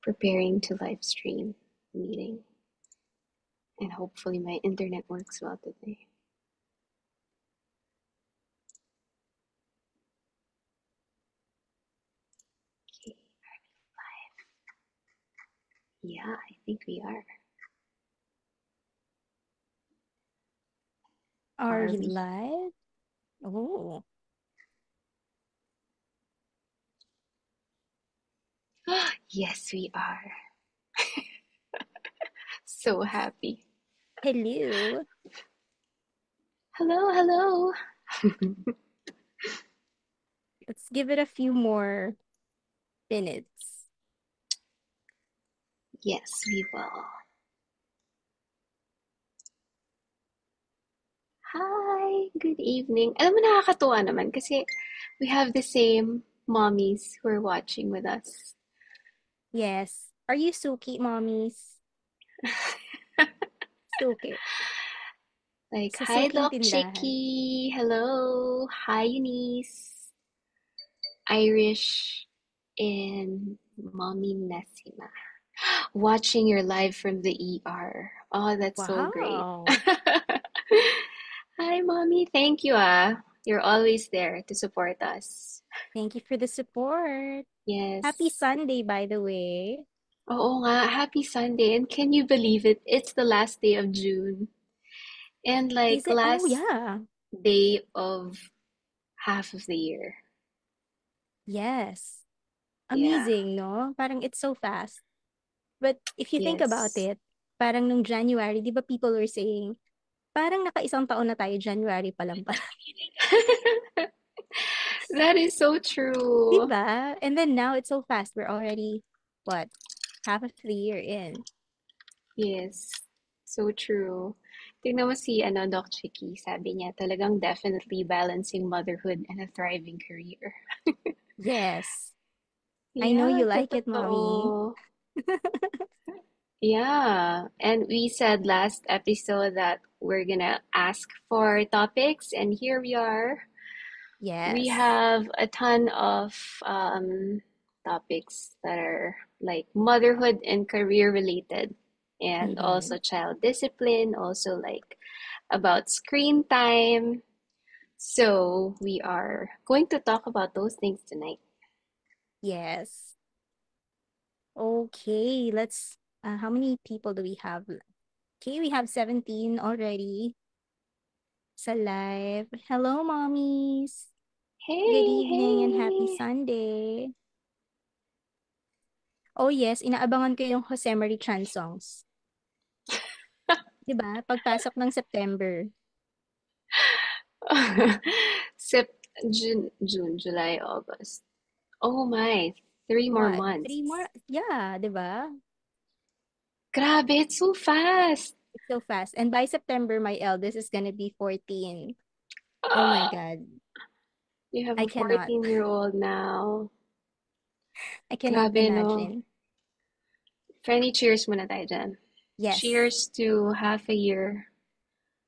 preparing to live stream the meeting. And hopefully my internet works well today. Okay, live. Yeah, I think we are. Are Are we we? live? Oh, Yes, we are. So happy. hello. Hello, hello. Let's give it a few more minutes. Yes, we will. Hi, good evening. Alam mo, nakakatuwa naman kasi we have the same mommies who are watching with us. Yes. Are you Suki, mommies? Suki. Like, Sa hi, Suking Doc tindahan. Chicky. Hello. Hi, Eunice. Irish and Mommy Nessima. Watching your live from the ER. Oh, that's so great. Wow. Hi, Mommy. Thank you, ah. You're always there to support us. Thank you for the support. Happy Yes. Sunday, by the way. Oo nga, happy Sunday. And can you believe it? It's the last day of June. And Is like it? Oh, last yeah. day of half of the year. Yes. Yeah. Amazing, no? Parang it's so fast. But if you think about Yes. it, parang nung January, di ba people were saying, parang nakaisang taon na tayo, January pa lang pala. That is so true. Diba? And then now it's so fast. We're already, what, half of the year in. Yes. So true. Tingnan mo si Doc Chicky, sabi niya talagang definitely balancing motherhood and a thriving career. Yes. I know Yeah, you like it, mommy. totoo. Yeah, and we said last episode that we're gonna ask for topics, and here we are. We Yes. have a ton of topics that are like motherhood and career related, and Mm-hmm. also child discipline, also like about screen time. So we are going to talk about those things tonight. Yes. Okay, how many people do we have? Okay, we have 17 already sa live. Hello, mommies. Good Hey, evening and happy hey. Sunday. Oh yes, inaabangan ko yung Jose Marie Chan songs. 'Di ba? Pagpasok ng September. Sep June, July, August. Oh my, 3 more What? months. 3 more? Yeah, 'di ba? Grabe, it's so fast. It's so fast. And by September, my eldest is gonna be 14. Oh my Ah, God. you have I a cannot. 14-year-old now. I cannot Grabe, no? imagine. Friendly cheers muna tayo dyan. Yes. Cheers to half a year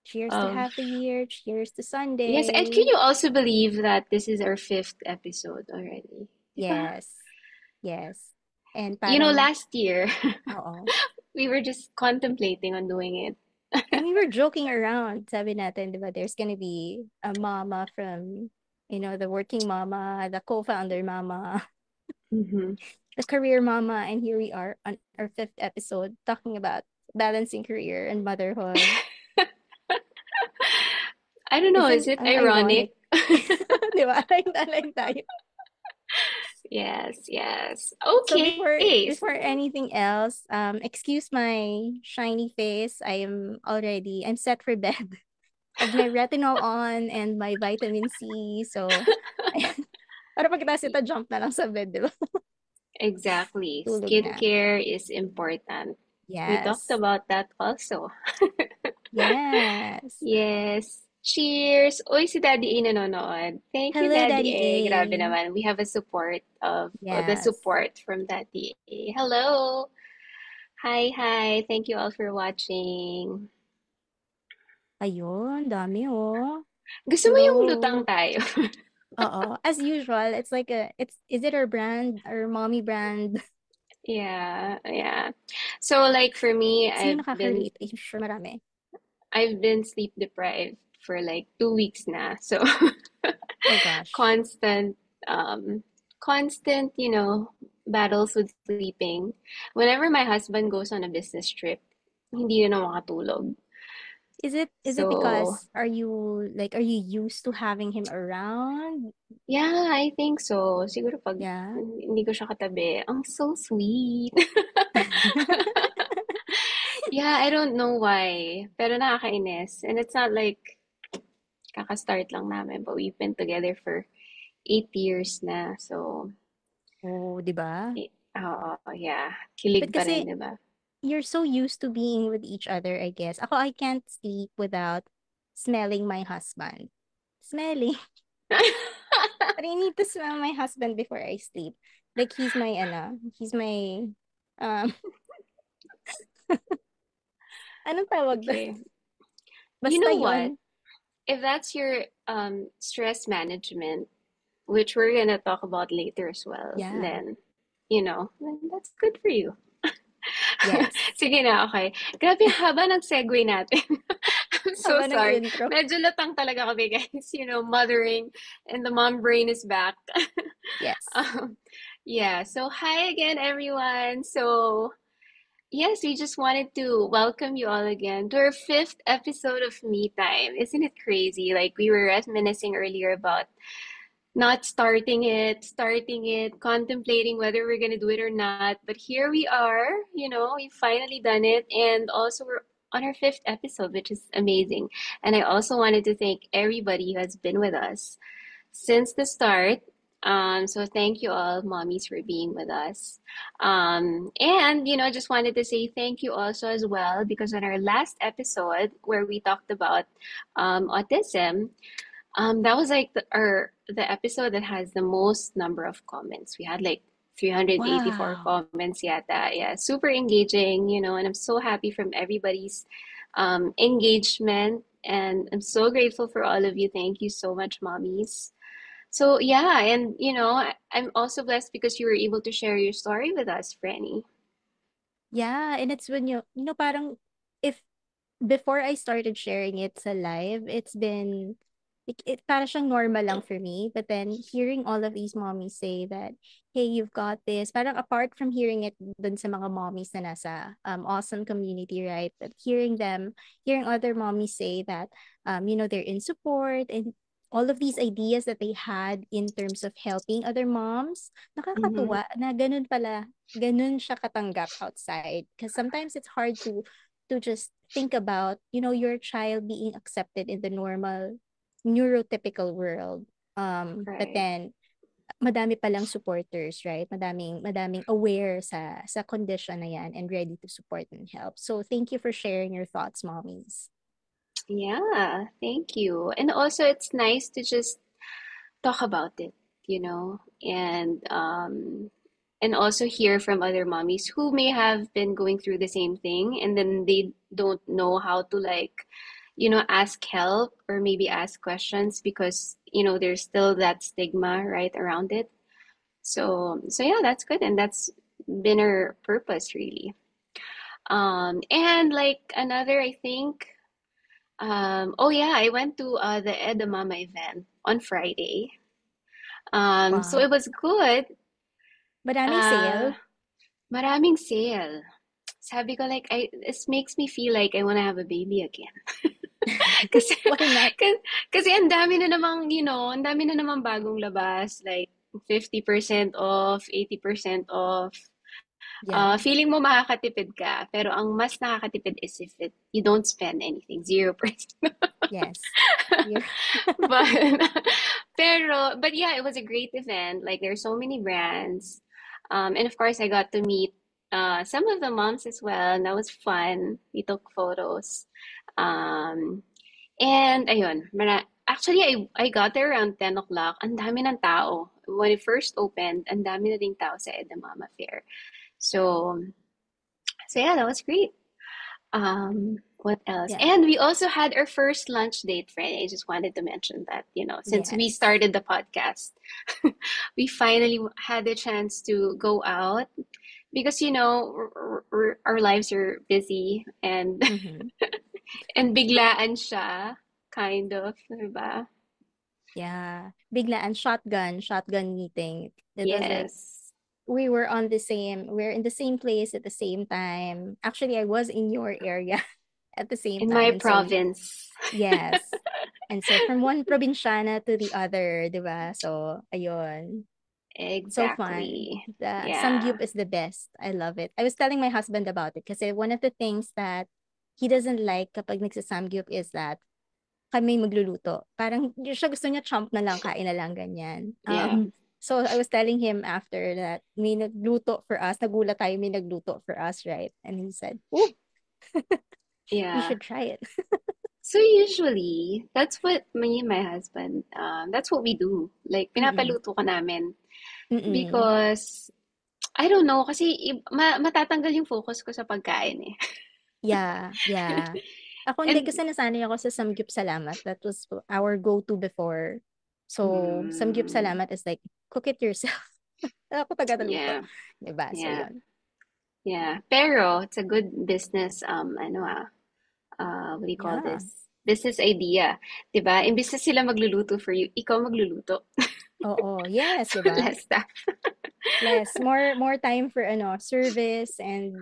Cheers to of... half a year. Cheers to Yes, and can Sunday. you also believe that this is our fifth episode already? Diba? Yes. Yes. And You know, parang, last year, oo. we were just contemplating on doing it. And we were joking around. Sabi natin, di ba, there's gonna be a mama from, the working mama, the co-founder mama, Mhm. the career mama. And here we are on our fifth episode talking about balancing career and motherhood. I don't know, is Isn't it ironic? ironic? Di ba? Align tayo. Yes, yes. So Okay. before anything else, excuse my shiny face. I'm set for bed. I have my retinol on and my vitamin C. So para pagkatapos ito, jump na lang sa bed, di ba? Exactly. Tulog na. Skincare is important. We talked Yes. about that also. Yes. Yes. Cheers! Uy, si Daddy A nanonood. Thank you, Hello, Daddy Daddy A. Grabe A. naman. We have a support of the Yes. support from Daddy A. Hello! Hi, hi. Thank you all for watching. Ayun, dami oh. Gusto mo yung lutang Hello. tayo? Oo. As usual, it's like is it our brand, our mommy brand? Yeah, yeah. So like for me, Sino nakaka-relate? I'm sure marami. I've been sleep deprived for like 2 weeks now. So Oh gosh. constant, um, constant, battles with sleeping. Whenever my husband goes on a business trip, hindi na makatulog. Is it So because are you used to having him around? yeah, I think so. Siguro pag Yeah. hindi ko siya katabi, ang so sweet. Yeah, I don't know why. Pero nakakainis. And it's not like kaka-start lang namin, but we've been together for 8 years na. So, Oh, 'di ba? oo, yeah. Kilig But pa rin, kasi di ba? you're so used to being with each other, I guess. Ako, I can't sleep without smelling my husband. Smelling. But I need to smell my husband before I sleep. Like he's my um anong tawag doon? Okay. You Basta know what? yun. If that's your stress management, which we're gonna talk about later as well, Yeah. then that's good for you. Yes. Sige na, okay. Grabe haba ng segue natin. I'm so Haba ng sorry. intro. Medyo latang talaga kami, guys. Mothering and the mom brain is back. Yes. um, yeah, so hi again, everyone. So, yes, we just wanted to welcome you all again to our fifth episode of Me Time. Isn't it crazy? Like, we were reminiscing earlier about not starting it, contemplating whether we're going to do it or not. But here we are, we've finally done it. And also, we're on our fifth episode, which is amazing. And I also wanted to thank everybody who has been with us since the start. So thank you all, mommies, for being with us. And just wanted to say thank you also as well because on our last episode where we talked about autism, that was like the episode that has the most number of comments. We had like 384 Wow. comments. Yeah, that yeah, super engaging, and I'm so happy from everybody's engagement, and I'm so grateful for all of you. Thank you so much, mommies. So yeah, and I'm also blessed because you were able to share your story with us, Franny. Yeah, and it's when parang if before I started sharing it sa live, it's been para siyang normal lang for me. But then hearing all of these mommies say that, hey, you've got this. Parang apart from hearing it dun sa mga mommies na nasa awesome community, right? But hearing other mommies say that, they're in support and all of these ideas that they had in terms of helping other moms, Mm-hmm. nakakatuwa na ganun pala, ganun siya katanggap outside. Because sometimes it's hard to just think about, your child being accepted in the normal neurotypical world. But Right. then madami palang supporters, right? Madaming aware sa condition na yan and ready to support and help. So thank you for sharing your thoughts, mommies. Yeah, thank you. And also, it's nice to just talk about it, and also hear from other mommies who may have been going through the same thing, and then they don't know how to like, ask help or maybe ask questions because, there's still that stigma right around it. So yeah, that's good, and that's been our purpose really. And like another, I think, oh yeah, I went to the Edamama event on Friday. So Wow. it was good. Madaming Uh, sale? Maraming sale. Sabi ko like, this makes me feel like I want to have a baby again. Kasi, Why not? kasi ang dami na namang, ang dami na namang bagong labas. Like, 50% off, 80% off. Yeah. Feeling mo makakatipid ka, pero ang mas nakakatipid is if you don't spend anything, 0%. Yes. You're But but yeah, it was a great event. Like there's so many brands. And of course I got to meet some of the moms as well, and that was fun. We took photos. Um and ayun, actually I got there around 10 o'clock. Ang dami ng tao. When it first opened, ang dami na ding tao sa Edamama Fair. So so yeah, that was great. What else? yeah. And we also had our first lunch date, friend. I just wanted to mention that, since we Yes. started the podcast, we finally had the chance to go out, because our lives are busy and Mm-hmm. and biglaan siya, kind of, diba? Yeah. Biglaan, shotgun meeting. It was like Yes. we're in the same place at the same time. Actually, I was in your area at the same In time. my And so we, province. yes. And so from one probinsyana to the other, di ba? So, ayun. So fun. Exactly. The Yeah. Samgyup is the best. I love it. I was telling my husband about it kasi one of the things that he doesn't like kapag nagsa-Samgyup is that kami magluluto. Parang siya gusto niya chomp na lang, kain na lang, ganyan. Yeah. So I was telling him after that may nagluto for us. Nagulat tayo may nagluto for us, right? And he said, "Oh, you Yeah. should try it." So usually, that's what me and my husband, that's what we do. Like, Mm-mm. pinapaluto ko namin. Mm-mm. Because, I don't know, kasi matatanggal yung focus ko sa pagkain eh. Yeah, yeah. Ako hindi And, kasi nasanay ako sa Samgyup Salamat. That was our go-to before. So, Samgyup mm, Salamat is like, cook it yourself. Ako taga-luto. yeah, Diba? So, yeah, yun. yeah. Pero, it's a good business, what do you call Yeah. this? Business idea. 'Di ba? Imbis na sila magluluto for you, ikaw magluluto. Oo. Yes, So, diba? less staff. Less, more time for service and,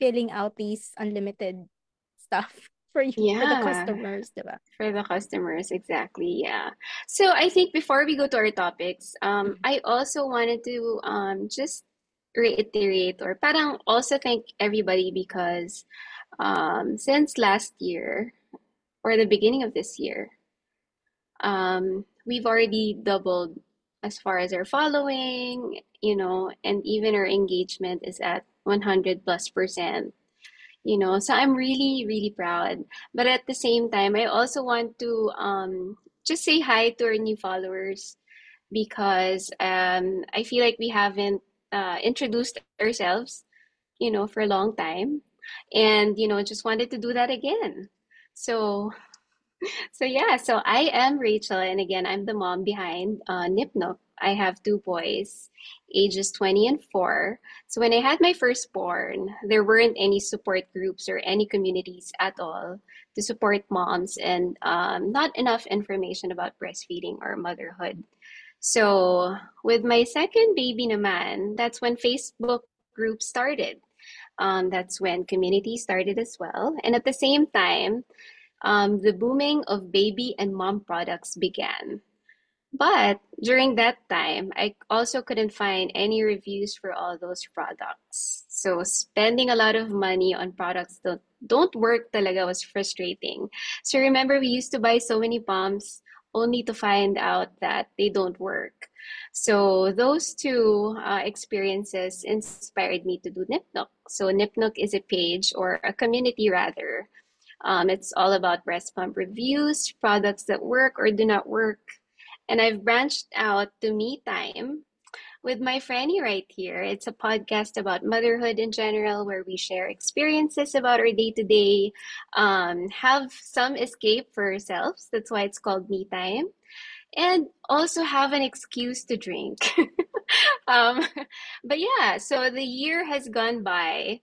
filling out these unlimited stuff for the Yeah. customers, diba? For the customers, exactly. Yeah. So I think before we go to our topics, Mm. I also wanted to just reiterate or parang also thank everybody because since last year or the beginning of this year, we've already doubled as far as our following, and even our engagement is at 100 plus percent. So I'm really, really proud. But at the same time, I also want to just say hi to our new followers because I feel like we haven't introduced ourselves, for a long time. And, just wanted to do that again. So so I am Rachel, and again, I'm the mom behind Nipnop. I have two boys, ages 20 and 4. So when I had my firstborn, there weren't any support groups or any communities at all to support moms, and not enough information about breastfeeding or motherhood. So with my second baby naman, that's when Facebook groups started. That's when community started as well. And at the same time, the booming of baby and mom products began. But during that time, I also couldn't find any reviews for all those products. So spending a lot of money on products that don't work talaga was frustrating. So remember, we used to buy so many pumps only to find out that they don't work. So those two experiences inspired me to do Nipnook. So Nipnook is a page or a community rather. It's all about breast pump reviews, products that work or do not work. And I've branched out to Me Time with my Franny right here. It's a podcast about motherhood in general where we share experiences about our day to day, have some escape for ourselves. That's why it's called Me Time. And also have an excuse to drink. um, but yeah, so the year has gone by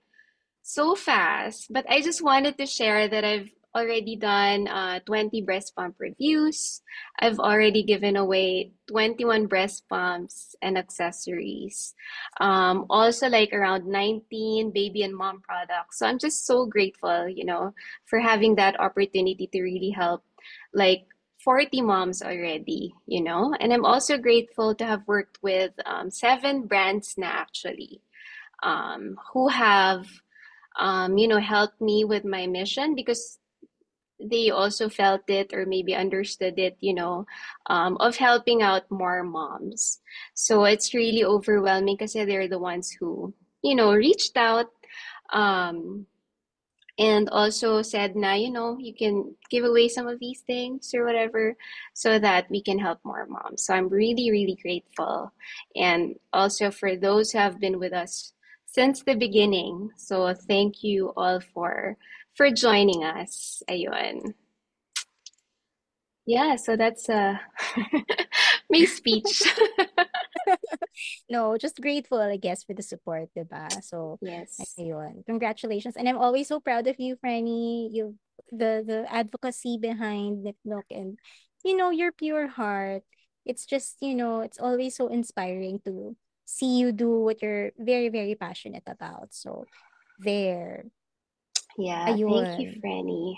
so fast, but I just wanted to share that I've already done 20 breast pump reviews. I've already given away 21 breast pumps and accessories. Also, like around 19 baby and mom products. So I'm just so grateful, for having that opportunity to really help like 40 moms already, And I'm also grateful to have worked with 7 brands now, actually, who have helped me with my mission because they also felt it or maybe understood it, of helping out more moms. So it's really overwhelming because they're the ones who, reached out, um, and also said, na, you can give away some of these things or whatever so that we can help more moms. So I'm really, really grateful. And also for those who have been with us since the beginning. So thank you all for joining us. Ayun. Yeah, so that's my speech. No, just grateful, I guess, for the support, diba? So, Yes. ayun. Congratulations. And I'm always so proud of you, Franny. You the advocacy behind Nick Nook and your pure heart. It's just, it's always so inspiring to see you do what you're very, very passionate about. So, there. Yeah, thank you, Ayun. Franny.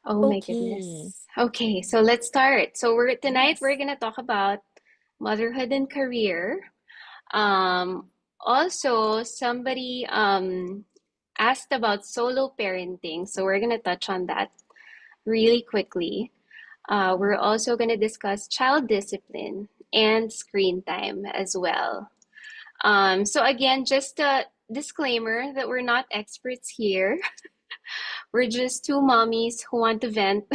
Oh my Okay. goodness. Okay, so let's start. So we're Yes. gonna talk about motherhood and career. Also somebody asked about solo parenting, so we're gonna touch on that really quickly. We're also gonna discuss child discipline and screen time as well. So again, just a disclaimer that we're not experts here. We're just two mommies who want to vent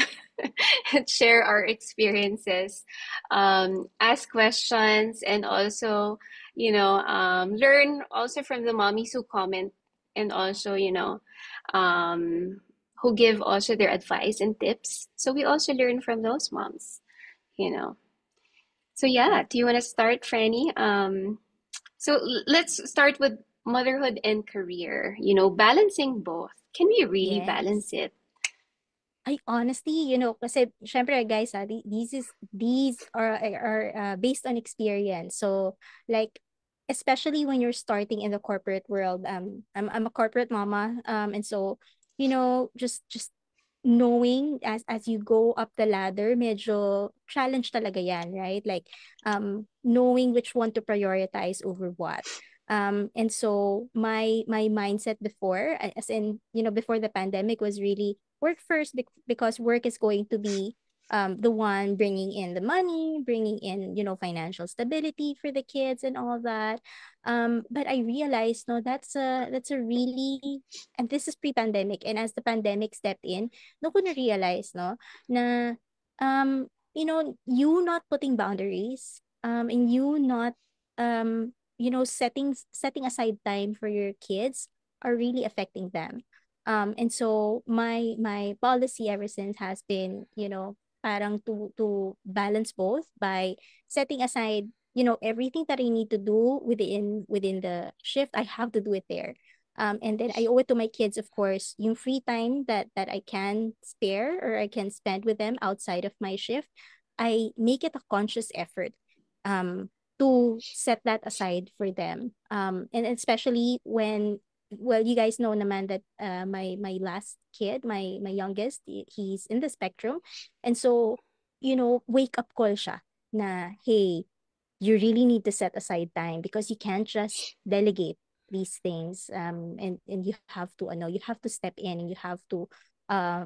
and share our experiences, ask questions, and also, learn also from the mommies who comment and also, who give also their advice and tips. So we also learn from those moms, you know. So yeah, do you want to start, Franny? So let's start with motherhood and career. Balancing both. Can we really balance Yes. it? I honestly, kasi syempre guys, these are based on experience. So like especially when you're starting in the corporate world, I'm a corporate mama, and so just knowing as you go up the ladder, medyo challenge talaga yan, right? Like knowing which one to prioritize over what. And so my mindset before, as in, before the pandemic was really work first because work is going to be the one bringing in the money, bringing in, financial stability for the kids and all that. But I realized, no, that's a really, and this is pre-pandemic, and as the pandemic stepped in, no ko na realize, no, na you not putting boundaries, and you not setting aside time for your kids are really affecting them. And so my policy ever since has been, parang to balance both by setting aside, everything that I need to do within the shift. I have to do it there. And then I owe it to my kids, of course, yung free time that I can spare or I can spend with them outside of my shift. I make it a conscious effort um, to set that aside for them. And especially when, well, you guys know naman that my last kid, my youngest, he's in the spectrum. And so, wake up call siya na, hey, you really need to set aside time because you can't just delegate these things, and you have to you have to step in and you have to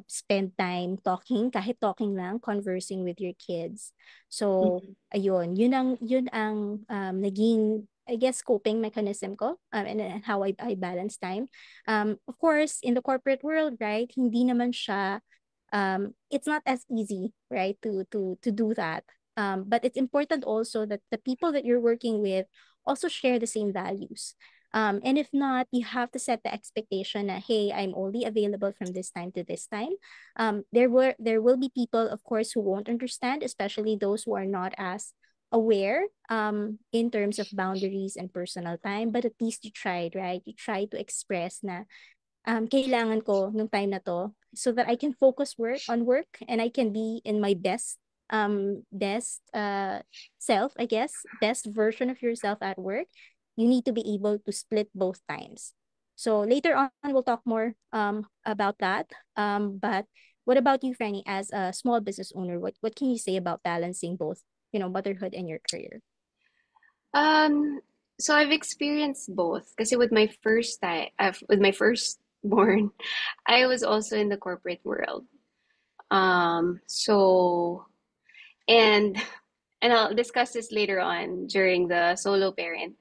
spend time talking, kahit talking lang, conversing with your kids. So Mhm. ayun, yun ang naging, I guess, coping mechanism ko, and how I balance time. Of course, in the corporate world, right, hindi naman siya, it's not as easy, right, to do that. But it's important also that the people that you're working with also share the same values. And if not, you have to set the expectation that, hey, I'm only available from this time to this time. There will be people, of course, who won't understand, especially those who are not as aware in terms of boundaries and personal time. But at least you tried, right? You tried to express na kailangan ko nung time na to so that I can focus work and I can be in my best self, I guess, best version of yourself at work. You need to be able to split both times. So later on we'll talk more about that. But what about you, Franny, as a small business owner? What can you say about balancing both, motherhood and your career? Um, so I've experienced both. Kasi with my firstborn, I was also in the corporate world. So and and I'll discuss this later on during the solo parent,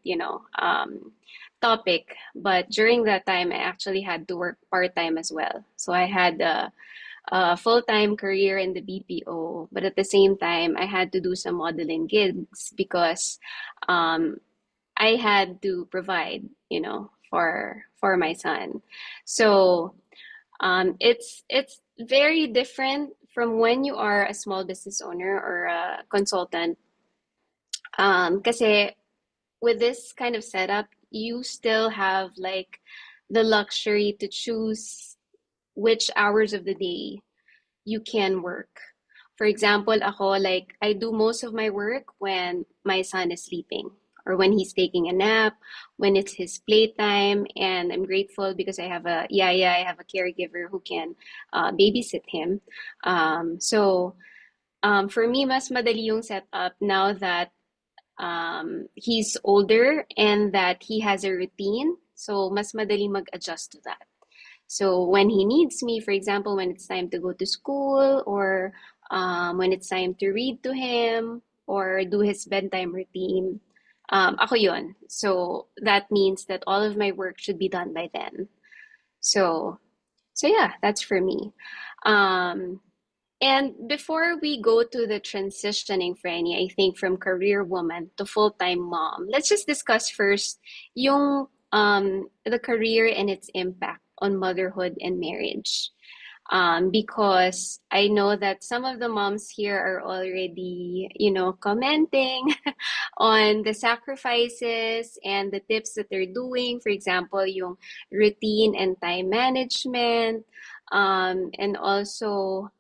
topic. But during that time, I actually had to work part-time as well. So I had a full-time career in the BPO, but at the same time, I had to do some modeling gigs because um, I had to provide, for my son. So it's very different from when you are a small business owner or a consultant. Kasi with this kind of setup, you still have like the luxury to choose which hours of the day you can work. For example, ako, like, I do most of my work when my son is sleeping or when he's taking a nap, when it's his playtime. And I'm grateful because I have a caregiver who can babysit him. For me, mas madali yung setup now that he's older and that he has a routine. So, mas madali mag-adjust to that. So when he needs me, for example, when it's time to go to school or when it's time to read to him or do his bedtime routine, ako yun. So that means that all of my work should be done by then. So, so yeah, that's for me. Um, and before we go to the transitioning, Franny, I think from career woman to full-time mom, let's just discuss first yung the career and its impact on motherhood and marriage. Because I know that some of the moms here are already, commenting on the sacrifices and the tips that they're doing. For example, yung routine and time management. And also,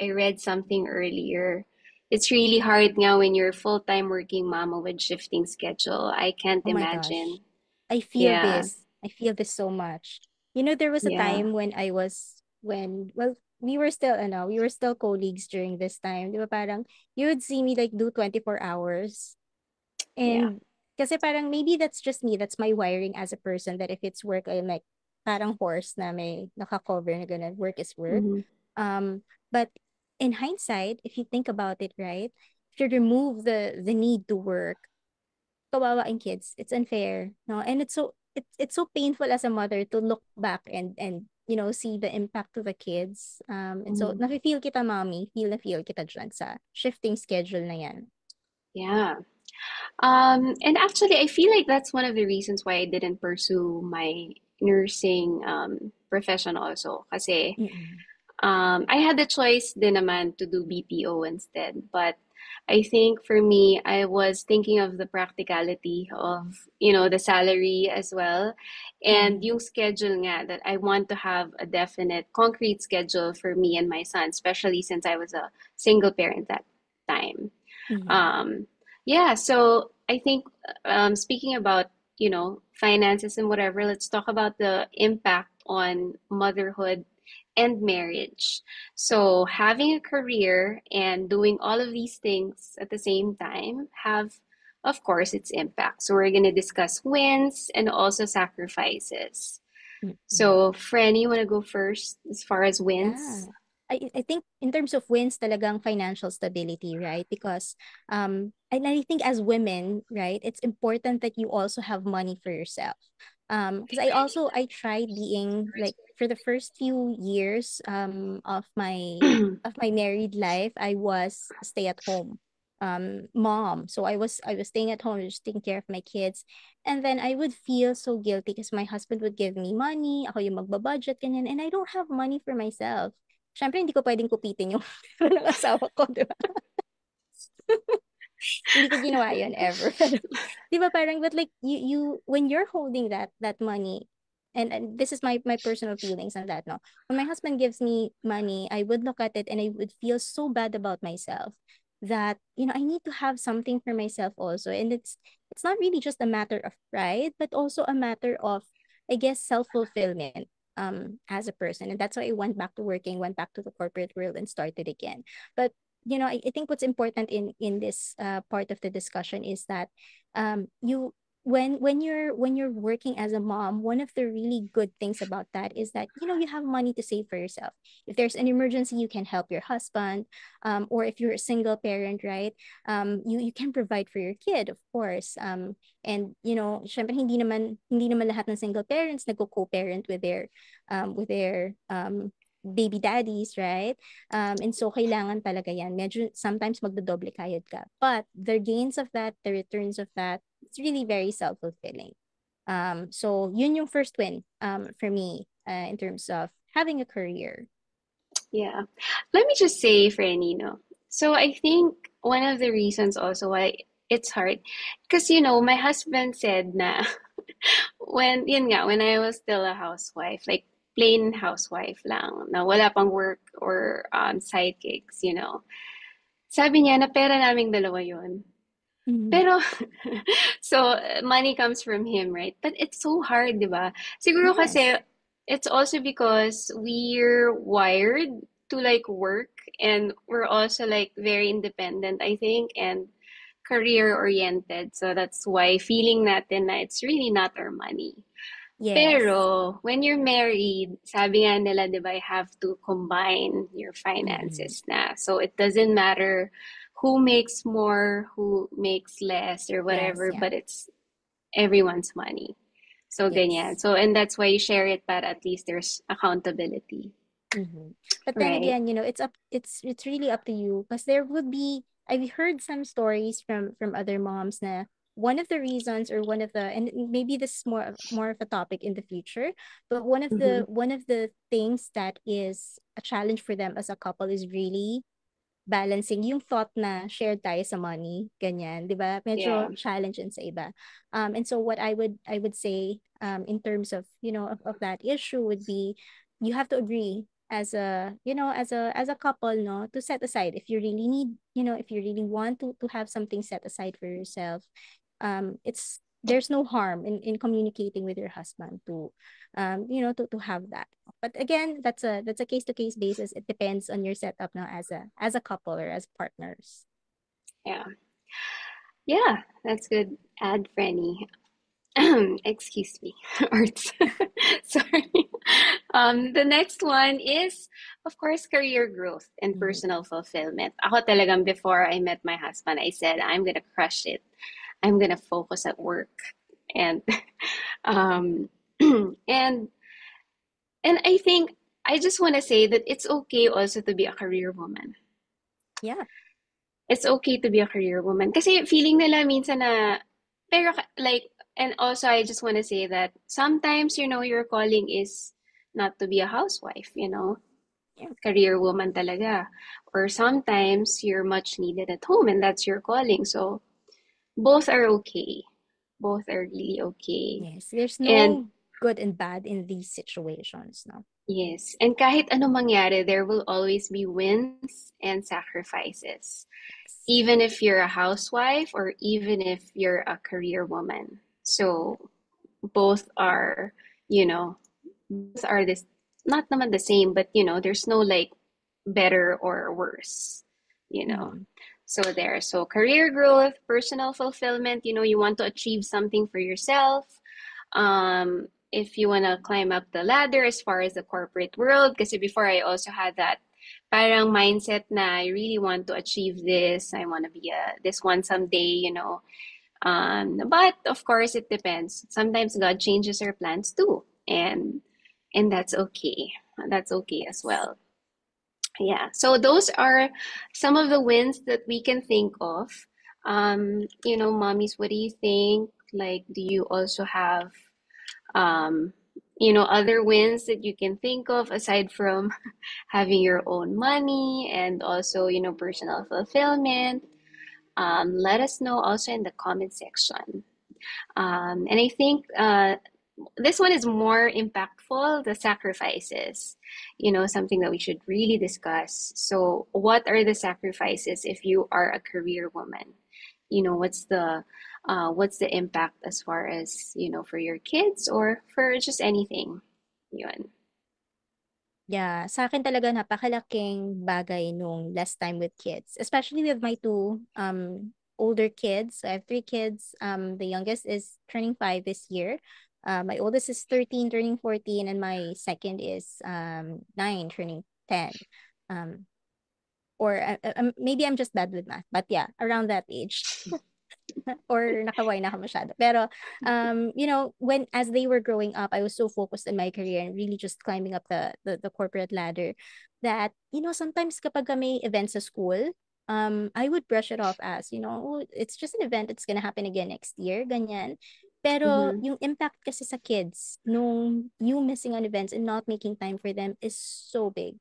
I read something earlier. It's really hard now when you're a full-time working mama with shifting schedule. I can't Oh my gosh. imagine. I feel Yeah, this. I feel this so much. You know, there was a yeah. time when well, we were still colleagues during this time. Di ba parang, you would see me like do 24 hours. Yeah. And kasi parang maybe that's just me. That's my wiring as a person that if it's work, I'm like parang horse na may naka-cover na ganun. Work is work. Mm-hmm. But in hindsight, if you think about it, right, if you remove the need to work, kawawa ang kids. It's unfair, no? And it's so painful as a mother to look back and see the impact to the kids. And so Mm-hmm. nafe-feel kita, mommy. Feel na feel kita dyan sa shifting schedule na yan. Yeah. And actually, I feel like that's one of the reasons why I didn't pursue my nursing profession also. Kasi Mm-mm. I had the choice din naman to do BPO instead, but I think for me, I was thinking of the practicality of, the salary as well, and Mm-hmm. yung schedule nga that I want to have a definite, concrete schedule for me and my son, especially since I was a single parent that time. Mm-hmm. Um, yeah, so I think speaking about, finances and whatever, let's talk about the impact on motherhood and marriage. So having a career and doing all of these things at the same time have, of course, its impact. So we're going to discuss wins and also sacrifices. Mm-mm. So, Fran, you want to go first as far as wins? Yeah. I think in terms of wins, talagang financial stability, right? Because and I think as women, right, it's important that you also have money for yourself. Because I tried being like for the first few years of my married life, I was a stay-at-home mom. So I was staying at home, just taking care of my kids. And then I would feel so guilty because my husband would give me money, ako yung magbabudget, ganyan, and I don't have money for myself. Siyempre, hindi ko pwedeng kupitin yung pera ng asawa ko, di ba? Hindi ko ginawa yun ever. Pero, di ba parang, but like, when you're holding that money, and this is my personal feelings on that, no? When my husband gives me money, I would look at it and I would feel so bad about myself that, I need to have something for myself also. And it's not really just a matter of pride, but also a matter of, I guess, self-fulfillment as a person. And that's why I went back to working, went back to the corporate world and started again. But I think what's important in this part of the discussion is that you when you're working as a mom, one of the really good things about that is that you have money to save for yourself. If there's an emergency, you can help your husband, or if you're a single parent, right? You can provide for your kid, of course. And syempre hindi naman lahat ng single parents nagko-co-parent with their baby daddies, right? And so kailangan talaga yan. Medyo sometimes magdodoble kayod ka. But the gains of that, the returns of that, it's really very self-fulfilling. So yun yung first win for me in terms of having a career. Yeah. Let me just say, Franny, no. So I think one of the reasons also why it's hard. Because, my husband said na when I was still a housewife, like plain housewife lang, na wala pang work or side gigs. Sabi niya na pera naming dalawa yun. Mhm. Pero, so, money comes from him, right? But it's so hard, di ba? Siguro kasi, Yes. it's also because we're wired to like work and we're also like very independent, I think, and career oriented. So that's why feeling natin na it's really not our money. Yes. Pero when you're married, sabi nga nila, 'di ba, you have to combine your Mhm. finances na. So it doesn't matter who makes more, who makes less or Yes, whatever, yeah. but it's everyone's money. So ganyan. Yes. So and that's why you share it, but at least there's accountability, But then right? again, it's really up to you because there would be I've heard some stories from other moms na one of the reasons or one of the and maybe this is more of a topic in the future, but Mm-hmm. one of the things that is a challenge for them as a couple is really balancing yung thought na shared tayo sa money, ganyan, 'di ba? Yeah. Medyo challenge sa iba. And so what I would say in terms of, of that issue would be you have to agree as a, as a couple, no, to set aside if you really need, if you really want to have something set aside for yourself. It's there's no harm in communicating with your husband to to have that, but again, that's a case to case basis. It depends on your setup now as a couple or as partners. Yeah. Yeah, that's good. Add Franny. Excuse me, Arts. Sorry. The next one is, of course, career growth and Mhm. personal fulfillment. Ako talagang before I met my husband, I said, I'm gonna crush it. I'm gonna focus at work. And um and and I think I just want to say that it's okay also to be a career woman. Yeah. It's okay to be a career woman. Kasi feeling nila minsan na, pero like, and also I just want to say that sometimes, your calling is not to be a housewife. Yeah. Career woman talaga. Or sometimes you're much needed at home and that's your calling. So both are okay. Both are really okay. Yes, there's And no good and bad in these situations, no. yes, and kahit ano mangyari, there will always be wins and sacrifices. Yes. Even if you're a housewife or even if you're a career woman. So both are, both are this not naman the same, but there's no like better or worse, you know. Mhm. So there. So career growth, personal fulfillment, you want to achieve something for yourself. If you want to climb up the ladder as far as the corporate world, because before I also had that parang mindset na I really want to achieve this. I want to be this one someday. But of course, it depends. Sometimes God changes our plans too, and that's okay. That's okay as Yes. well. Yeah. So those are some of the wins that we can think of. Mommies, what do you think? Like, do you also have um, other wins that you can think of aside from having your own money and also, personal fulfillment? Let us know also in the comment section. And I think this one is more impactful, the sacrifices, something that we should really discuss. So, what are the sacrifices if you are a career woman? What's the impact as far as, for your kids or for just anything? Yun. Yeah, sa akin talaga napakalaking bagay nung last time with kids, especially with my two older kids. So I have three kids. The youngest is turning 5 this year. My oldest is 13 turning 14, and my second is 9 turning 10. Um or maybe I'm just bad with math, but yeah, around that age. Or nakaway na ako masyado. Pero, when as they were growing up, I was so focused in my career and really just climbing up the corporate ladder that, sometimes kapag may events sa school, I would brush it off as, "Oh, it's just an event, it's gonna happen again next year," ganyan. Pero Mm-hmm. yung impact kasi sa kids nung you missing on events and not making time for them is so big.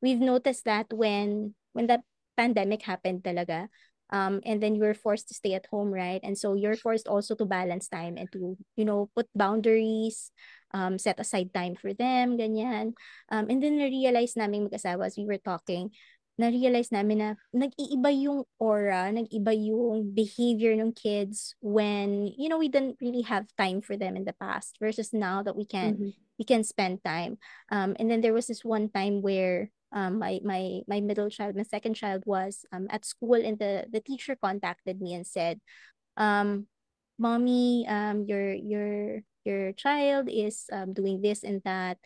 We've noticed that when that pandemic happened talaga, And then you're forced to stay at home, right? And so you're forced also to balance time and to, put boundaries, set aside time for them, ganyan. And then na-realize namin mag-asawa as we were talking, na-realize namin na nag-iiba yung aura, nag-iba yung behavior ng kids when, we didn't really have time for them in the past versus now that Mm-hmm. we can spend time. And then there was this one time where my middle child, my second child was at school, and the teacher contacted me and said, um, "Mommy, your child is doing this and that."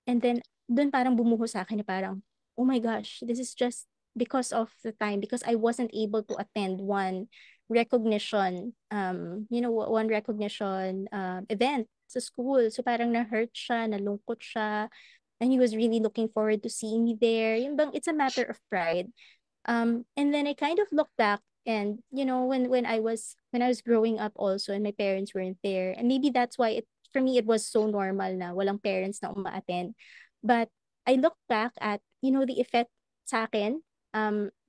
And then dun parang bumuho sa akin na parang, oh my gosh, this is just because of the time, because I wasn't able to attend one recognition, one recognition event sa school. So parang na-hurt siya, nalungkot siya, and he was really looking forward to seeing me there. Yung bang it's a matter of pride. And then I kind of looked back, and when I was growing up also, and my parents weren't there, and maybe that's why it for me it was so normal na walang parents na uma-attend. But I looked back at, the effect sa akin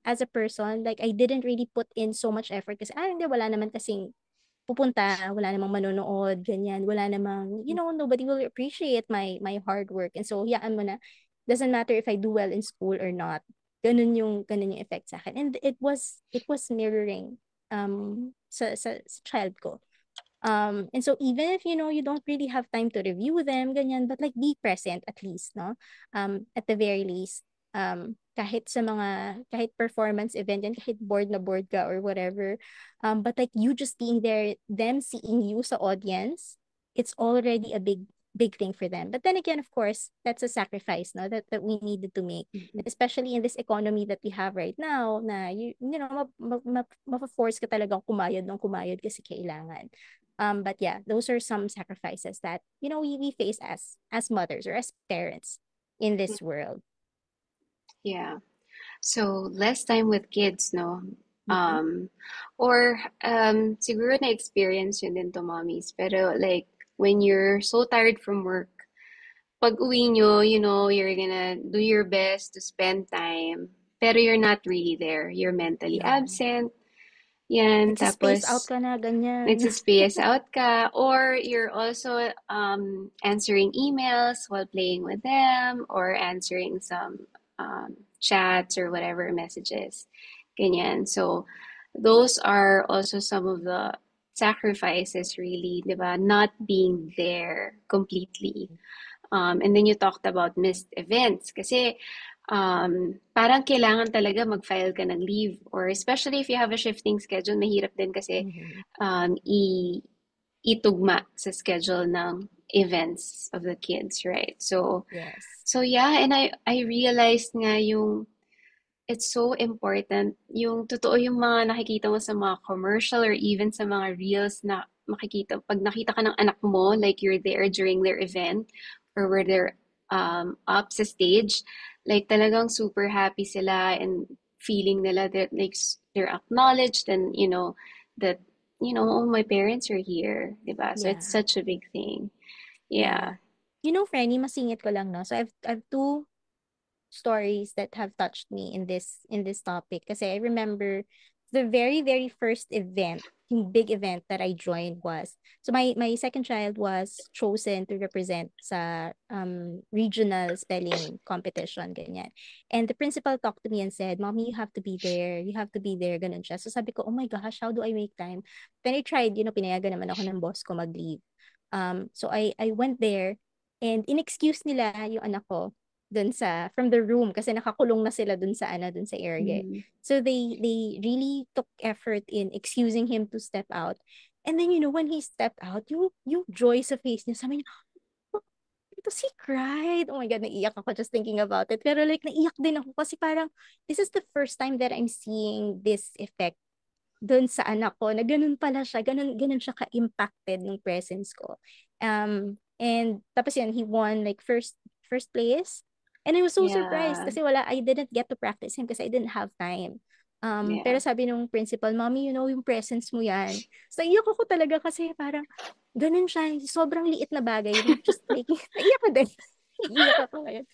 as a person. Like, I didn't really put in so much effort kasi hindi, wala naman kasing pupunta, wala namang manonood, ganyan. Wala namang, nobody will appreciate my hard work. And so, hayaan mo na. Doesn't matter if I do well in school or not. Ganun yung effect sa akin. And it was mirroring sa child ko. And so even if you don't really have time to review them, ganyan, but like be present at least, no? At the very least, kahit performance event and kahit board na board ka or whatever, but like you just being there, them seeing you sa audience, it's already a big thing for them. But then again, of course, that's a sacrifice, no, that we needed to make, Mm-hmm. especially in this economy that we have right now, na ma-force ka talagang kumayod ng kumayod kasi kailangan. But yeah, those are some sacrifices that we face as mothers or as parents in this world. Yeah. So, less time with kids, no? Mm-hmm. Or, siguro na-experience yun din to mommies. Pero, like, when you're so tired from work, pag uwi nyo, you're gonna do your best to spend time, pero you're not really there. You're mentally Yeah. absent. Yan, Nagsa-space out tapos, ka na, ganyan. nagsispace out ka, or you're also answering emails while playing with them, or answering some chats or whatever messages. Ganyan. So, those are also some of the sacrifices, really, di ba? Not being there completely. And then you talked about missed events. Kasi parang kailangan talaga mag-file ka ng leave, or especially if you have a shifting schedule, mahirap din kasi Mhm. itugma sa schedule ng events of the kids, right? So, Yes. so yeah, and I realized nga yung it's so important, yung totoo yung mga nakikita mo sa mga commercial or even sa mga reels na makikita, pag nakita ka ng anak mo, like you're there during their event or where they're up sa stage, like talagang super happy sila and feeling nila that like they're acknowledged, and that oh, my parents are here, diba? So it's Yeah. such a big thing. Yeah. Yeah. Franny, masingit ko lang, no? So I've two stories that have touched me in this topic, kasi I remember the very very first event, yung big event that I joined was, so my second child was chosen to represent sa regional spelling competition, ganyan. And the principal talked to me and said, "Mommy, you have to be there. You have to be there." Ganun siya. So sabi ko, "Oh my gosh, how do I make time?" Then I tried, pinayagan naman ako ng boss ko mag-leave. So I went there, and inexcuse nila yung anak ko dun from the room, kasi nakakulong na sila dun sa area. Mm-hmm. So they really took effort in excusing him to step out. And then when he stepped out, yung joy sa face niya, sabi niya, "Oh, tapos he cried." Oh my God, naiyak ako just thinking about it. Pero like, naiyak din ako kasi parang, this is the first time that I'm seeing this effect dun sa anak ko, na ganun pala siya, ganun siya ka-impacted ng presence ko. And tapos yun, he won like first place. And I was so surprised Yeah. kasi I didn't get to practice him kasi I didn't have time. Yeah. Pero sabi nung principal, "Mommy, yung presence mo yan." So iyak ako talaga kasi parang ganun siya, sobrang liit na bagay, just making, naiyak ko din. Iyak ako ngayon.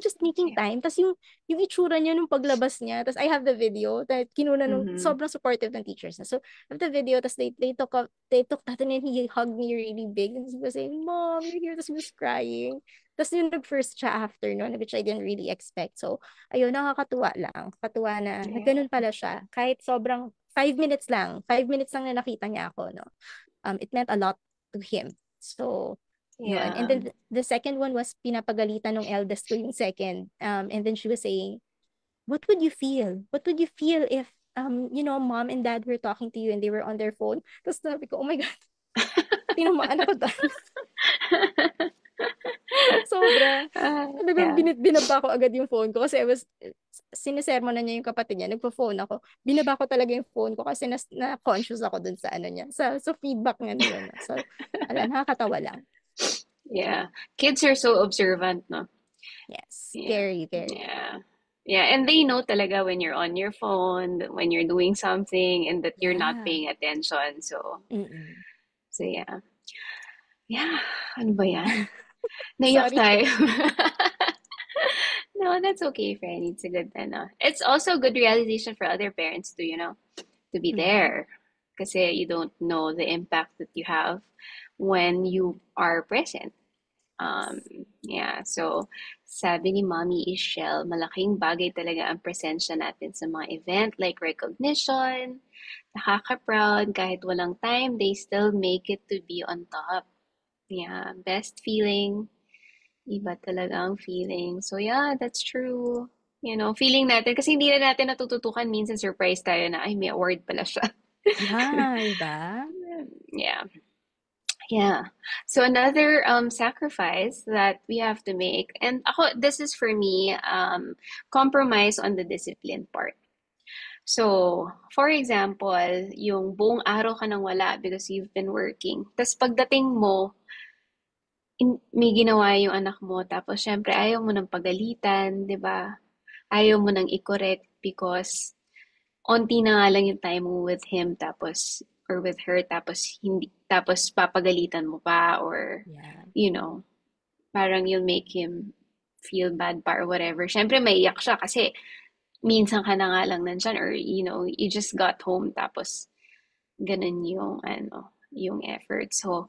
just making Yeah. time. Tapos yung itsura niya nung paglabas niya. Tapos I have the video that kinuna nung Mm-hmm. sobrang supportive ng teachers na. So, I have the video. Tapos they took that and then he hugged me really big. And he was saying, Mom, you're here. Tapos he was crying. Tapos yung nag-first siya after noon, which I didn't really expect. So, ayun, nakakatuwa lang. Katuwa na Yeah. ganun pala siya. Kahit sobrang 5 minutes lang. 5 minutes lang na nakita niya ako, no? It meant a lot to him. So, yun. And Yeah. then the second one was pinapagalitan ng eldest ko yung second. And then she was saying, what would you feel? What would you feel if, mom and dad were talking to you and they were on their phone? Tapos sabi ko, oh my God, tinamaan ako doon. Sobra. Talagang Yeah. binaba ko agad yung phone ko kasi sinisermo na niya yung kapatid niya. Nagpo-phone ako. Binaba ko talaga yung phone ko kasi na-conscious ako dun sa ano niya. Sa feedback niya na yun. No? So, nakakatawa lang. Yeah. Kids are so observant, no? Yes. Yeah. Very, very. Yeah. Yeah, and they know talaga when you're on your phone, when you're doing something, and that you're not Yeah. paying attention. Mm-mm. So yeah. Yeah. Ano ba yan? Naiyak Sorry. tayo. No, that's okay, friend. It's a good, ano. It's also a good realization for other parents to, to be Mm-hmm. there. Kasi you don't know the impact that you have when you are present. Um, Yes. yeah, so sabi ni Mommy Ishel, malaking bagay talaga ang presensya natin sa mga event like recognition, nakaka-proud, kahit walang time, they still make it to be on top. Yeah, best feeling, iba talaga ang feeling. So yeah, that's true. Feeling natin, kasi hindi na natin natututukan, minsan surprise tayo na, ay, may award pala siya. Yeah, diba? Yeah. Yeah. So another sacrifice that we have to make, and ako, this is for me, compromise on the discipline part. So, for example, yung buong araw ka nang wala because you've been working. Tapos pagdating mo, may ginawa yung anak mo. Tapos syempre ayaw mo nang pagalitan, 'di ba? Ayaw mo nang i-correct because onti na nga lang yung time mo with him tapos or with her tapos hindi tapos papagalitan mo pa or Yeah. parang you'll make him feel bad pa or whatever. Syempre maiyak siya kasi minsan ka na nga lang nandyan or you just got home tapos ganun yung yung effort. So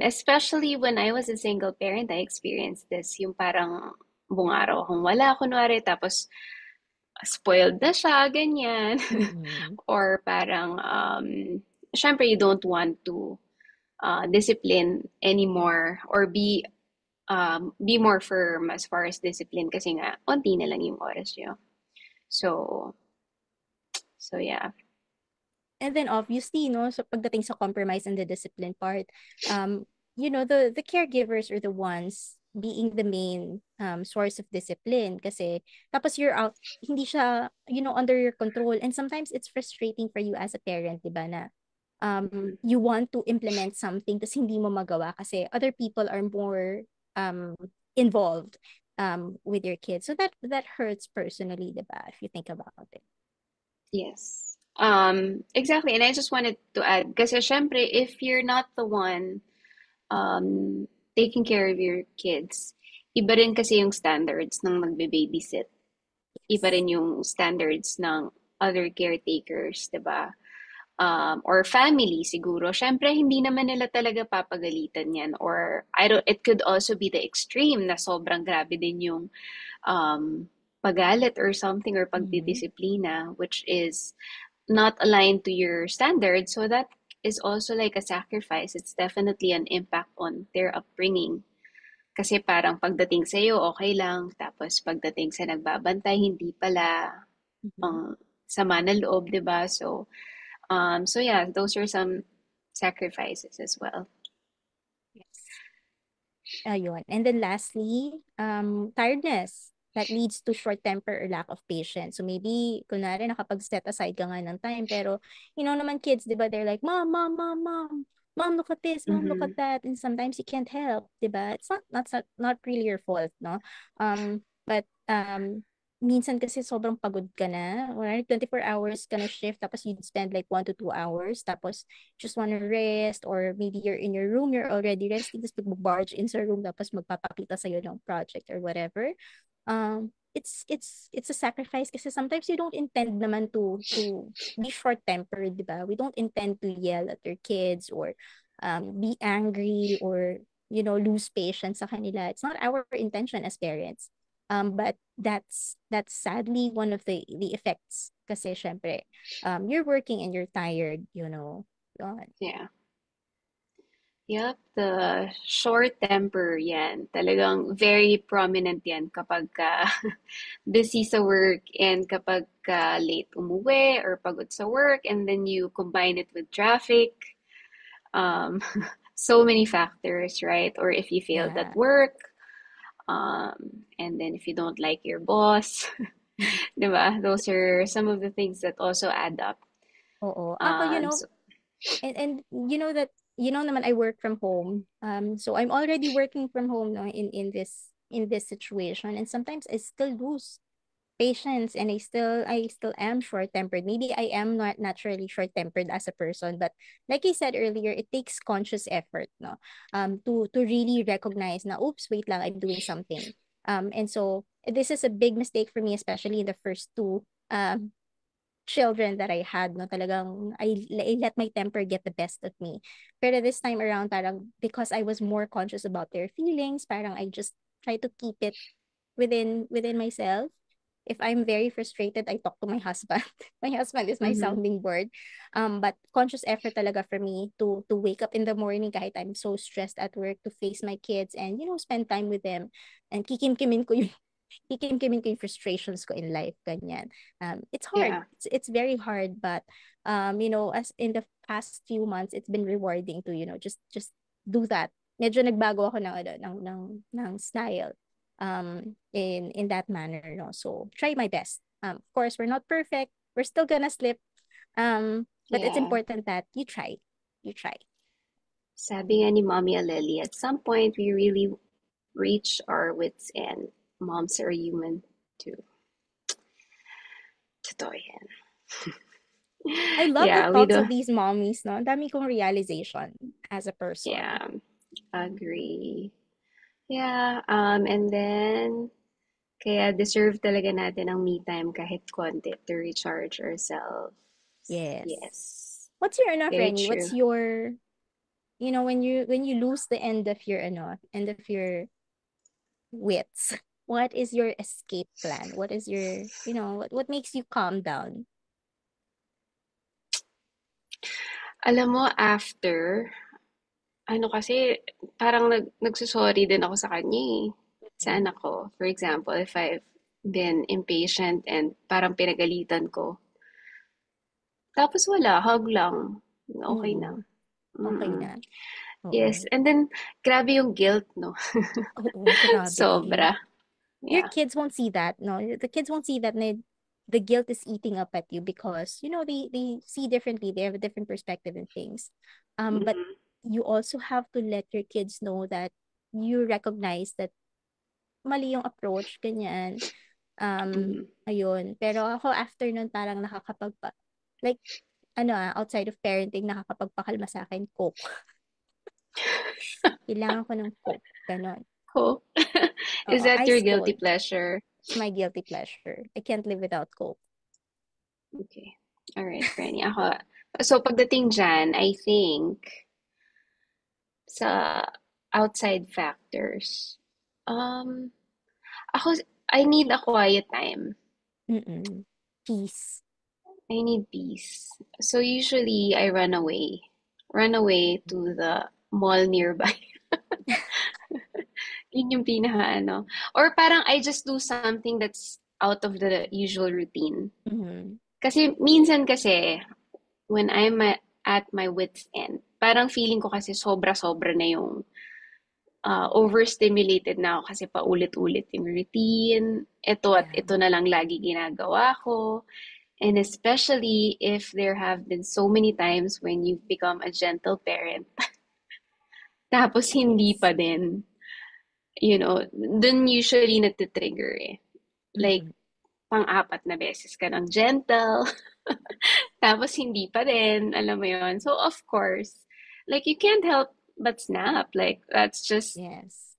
especially when I was a single parent, I experienced this yung parang buong araw akong wala kunwari tapos spoiled na siya, ganyan. Mm-mm. Or parang, syempre you don't want to discipline anymore or be more firm as far as discipline kasi nga, onti na lang yung oras nyo. So, so yeah. And then obviously, so pagdating sa compromise and the discipline part, the caregivers are the ones being the main source of discipline kasi tapos you're out, hindi siya, under your control. And sometimes it's frustrating for you as a parent, di ba, na you want to implement something tapos hindi mo magawa kasi other people are more involved with your kids. So that hurts personally, di ba, if you think about it. Yes. Exactly. And I just wanted to add, kasi syempre, if you're not the one taking care of your kids, iba rin kasi yung standards ng nagbe-babysit. Iba rin yung standards ng other caretakers, 'di ba? Or family siguro. Syempre, hindi naman nila talaga papagalitan yan. Or, it could also be the extreme na sobrang grabe din yung pagalit or something or Mm-hmm. pagdidisiplina, which is not aligned to your standards. So that is also like a sacrifice. It's definitely an impact on their upbringing. Kasi parang pagdating sa'yo, okay lang. Tapos pagdating sa nagbabantay, hindi pala. Mm-hmm. Ang sama ng loob, di ba? So yeah, those are some sacrifices as well. Yes. Ayun. And then lastly, tiredness that leads to short temper or lack of patience. So maybe, kunwari, nakapag-set aside ka nga ng time, pero, naman kids, di ba, they're like, Mom, Mom, Mom, Mom, Mom, look at this, Mom, look Mm-hmm. at that. And sometimes you can't help, di ba? It's not really your fault, no? But minsan kasi sobrang pagod ka na. Or 4 hours ka na shift, tapos you'd spend like 1 to 2 hours, tapos just wanna rest, or maybe you're in your room, you're already resting, tapos barge in sa room, tapos magpapakita sa'yo ng project or whatever. It's a sacrifice kasi sometimes you don't intend naman to be short-tempered, di ba? We don't intend to yell at your kids, or be angry, or lose patience sa kanila. It's not our intention as parents. But that's sadly one of the effects, kasi syempre you're working and you're tired, Yun. Yeah. Yep, the short temper yan. Talagang very prominent yan kapag ka busy sa work and kapag ka late umuwi or pagod sa work and then you combine it with traffic. Um, so many factors, right? Or if you failed at Yeah. work, and then if you don't like your boss, diba? Those are some of the things that also add up. Oo. Ako, So, and naman I work from home. So I'm already working from home, no, in this situation, and sometimes I still lose patience, and I still am short-tempered. Maybe I am not naturally short-tempered as a person, but like I said earlier, it takes conscious effort, no, to really recognize na, oops, wait lang, I'm doing something. And so this is a big mistake for me, especially in the first two children that I had, no, talagang I let my temper get the best of me. Pero this time around, parang because I was more conscious about their feelings, parang I just try to keep it within myself. If I'm very frustrated, I talk to my husband. My husband is my mhm, sounding board. But conscious effort talaga for me to wake up in the morning kahit I'm so stressed at work, to face my kids and spend time with them, and kikimkimin ko yung kikimkimin ko yung frustrations ko in life, ganyan. It's hard. yeah. It's very hard, but as in the past few months, it's been rewarding to just do that. Medyo nagbago ako ng style in that manner, no. So try my best. Of course, we're not perfect. We're still gonna slip. But it's Yeah. important that you try. You try. Sabi nga ni Mommy Aleli, at some point we really reach our wits end. Moms are human too. Totoo yan. I love the Yeah, we thoughts do. of these mommies, no. Ang dami kong realization as a person. Yeah, agree. Yeah, and then, kaya deserve talaga natin ang me time kahit konti to recharge ourselves. Yes. Yes, What's your enough, very Renny? true. What's your when you lose the end of your wits? What is your escape plan? What is your what makes you calm down? Alam mo, after, ano kasi, parang nagsusorry din ako sa kanya eh. Sa Mm. anak ko. For example, if I've been impatient and parang pinagalitan ko. Tapos wala, hug lang. Okay na. Mm. Okay Mm-mm. na. Oo. Yes, and then, grabe yung guilt, no? Oo, grabe. Sobra. Your Yeah. kids won't see that, no? The kids won't see that the guilt is eating up at you, because they see differently. They have a different perspective in things. But Mm-mm. you also have to let your kids know that you recognize that mali yung approach, ganyan. Mm-mm. Ayun. Pero ako, after nun, parang like, outside of parenting, nakakapagpakalma sa akin, Coke. Kailangan ko ng Coke. Ganon. Cool. Is Oo, that your ice guilty cold. pleasure? It's my guilty pleasure. I can't live without Coke. Okay. All right, Franny. Ako, so pagdating dyan, I think, sa outside factors, um, ako, I need a quiet time. Mm-mm. Peace. I need peace. So usually I run away. Run away to the mall nearby. Yun yung pinaka ano. Or parang I just do something that's out of the usual routine. Mm-hmm. Kasi minsan kasi, when I'm at my wit's end, parang feeling ko kasi sobra-sobra na yung overstimulated na ako kasi paulit-ulit yung routine. Ito at Yeah. ito na lang lagi ginagawa ko. And especially if there have been so many times when you've become a gentle parent, tapos hindi Yes. pa din, dun usually nagtitrigger eh. Like, Mm-mm. pang-apat na beses ka ng gentle, tapos hindi pa rin, alam mo yon. So, of course, like, you can't help but snap. Like, that's just, Yes.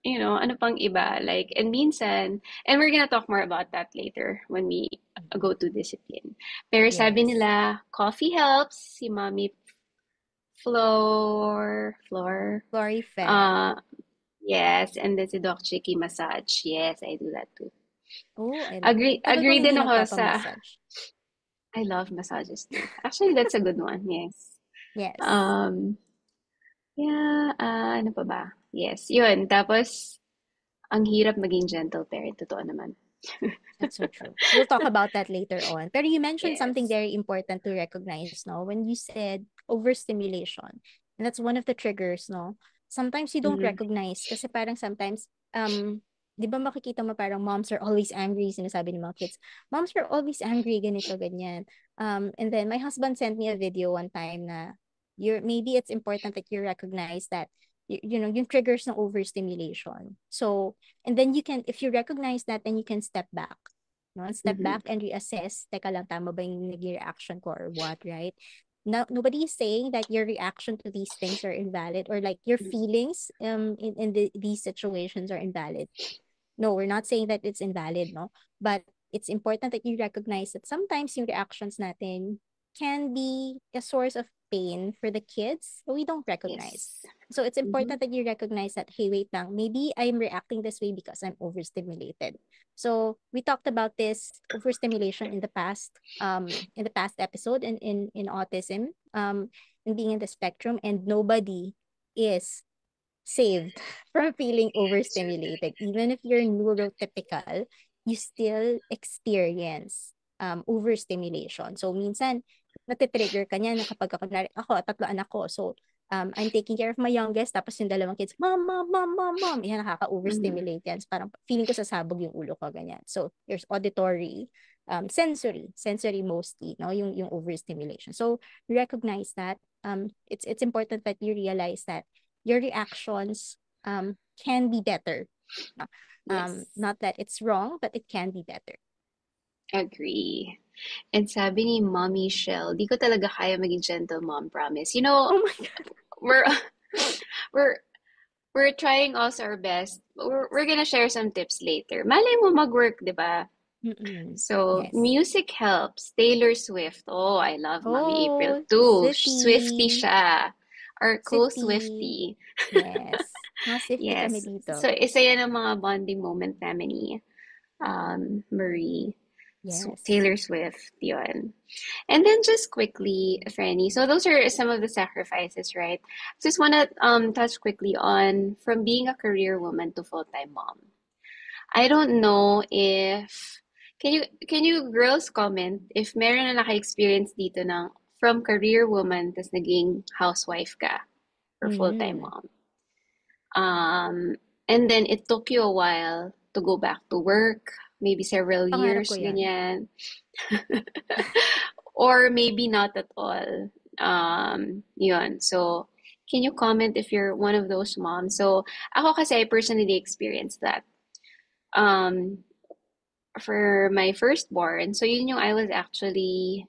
ano pang iba. Like, and minsan, and we're gonna talk more about that later when we go Mm-mm. to discipline. Pero sabi Yes. nila, coffee helps. Si Mommy Floor, Florifed. uh, yes, and then si Doc Chicky massage. Yes, I do that too. Oh, tagal ko Agree hindi din ako sa, nagpapamassage. I love massages too. Actually, that's a good one. Yes. Yes. Um, yeah, ano pa ba? Yes, yun. Tapos, ang hirap maging gentle parent. Totoo naman. That's so true. We'll talk about that later on. But you mentioned something Yes. very important to recognize, no? When you said overstimulation. And that's one of the triggers, no? Sometimes you don't Mm-hmm. recognize kasi parang sometimes, di ba makikita mo parang moms are always angry, sinasabi ng mga kids. Moms are always angry, ganito, ganyan. And then my husband sent me a video one time na maybe it's important that you recognize that yung triggers ng overstimulation. So, and then you can, if you recognize that, then you can step back. No? Step Mm-hmm. back and reassess. Teka lang, tama ba yung naging reaction ko or what, right? No, nobody is saying that your reaction to these things are invalid or like your feelings these situations are invalid. No, we're not saying that it's invalid, no? But it's important that you recognize that sometimes yung reactions natin can be a source of pain for the kids that we don't recognize. Yes. So it's Mm-hmm. important that you recognize that, hey, wait lang, maybe I'm reacting this way because I'm overstimulated. So we talked about this overstimulation in the past episode in autism, and being in the spectrum, and nobody is saved from feeling overstimulated. Even if you're neurotypical, you still experience overstimulation. So minsan, natitrigger ka niya na kapag ako, tatlo anak ko. So I'm taking care of my youngest, tapos yung dalawang kids, mom, mom, mom, mom, mom. Yan, Mm-hmm. nakaka-overstimulate yan. So, parang feeling ko sasabog yung ulo ko, ganyan. So there's auditory, sensory mostly, no? Yung overstimulation. So recognize that. It's important that you realize that your reactions can be better. Yes. Not that it's wrong, but it can be better. Agree. And sabi ni Mommy Shell, di ko talaga kaya maging gentle mom, promise. You know, Oh my God. we're we're we're trying also our best. We're gonna share some tips later. Malay mo mag-work, di ba? Mm-mm. So, Yes. music helps. Taylor Swift. Oh, I love Mommy April Oh, too. Swifty Swifty. siya. Our Swifty. co-Swifty. Yes. Mga Swifty kami Yes. dito. So, isa yan ang mga bonding moment namin ni Marie. Yes. Taylor Swift, yun. And then just quickly, Franny, so those are some of the sacrifices, right? Just want to touch quickly on from being a career woman to full-time mom. I don't know if can you girls comment if meron na naka-experience dito ng from career woman tas naging housewife ka or full-time Mm. mom. And then it took you a while to go back to work, maybe several Pangarap ko years, yan. ganyan. Or maybe not at all. Yun. So, can you comment if you're one of those moms? So, ako kasi I personally experienced that. Um, for my firstborn, so yun yung I was actually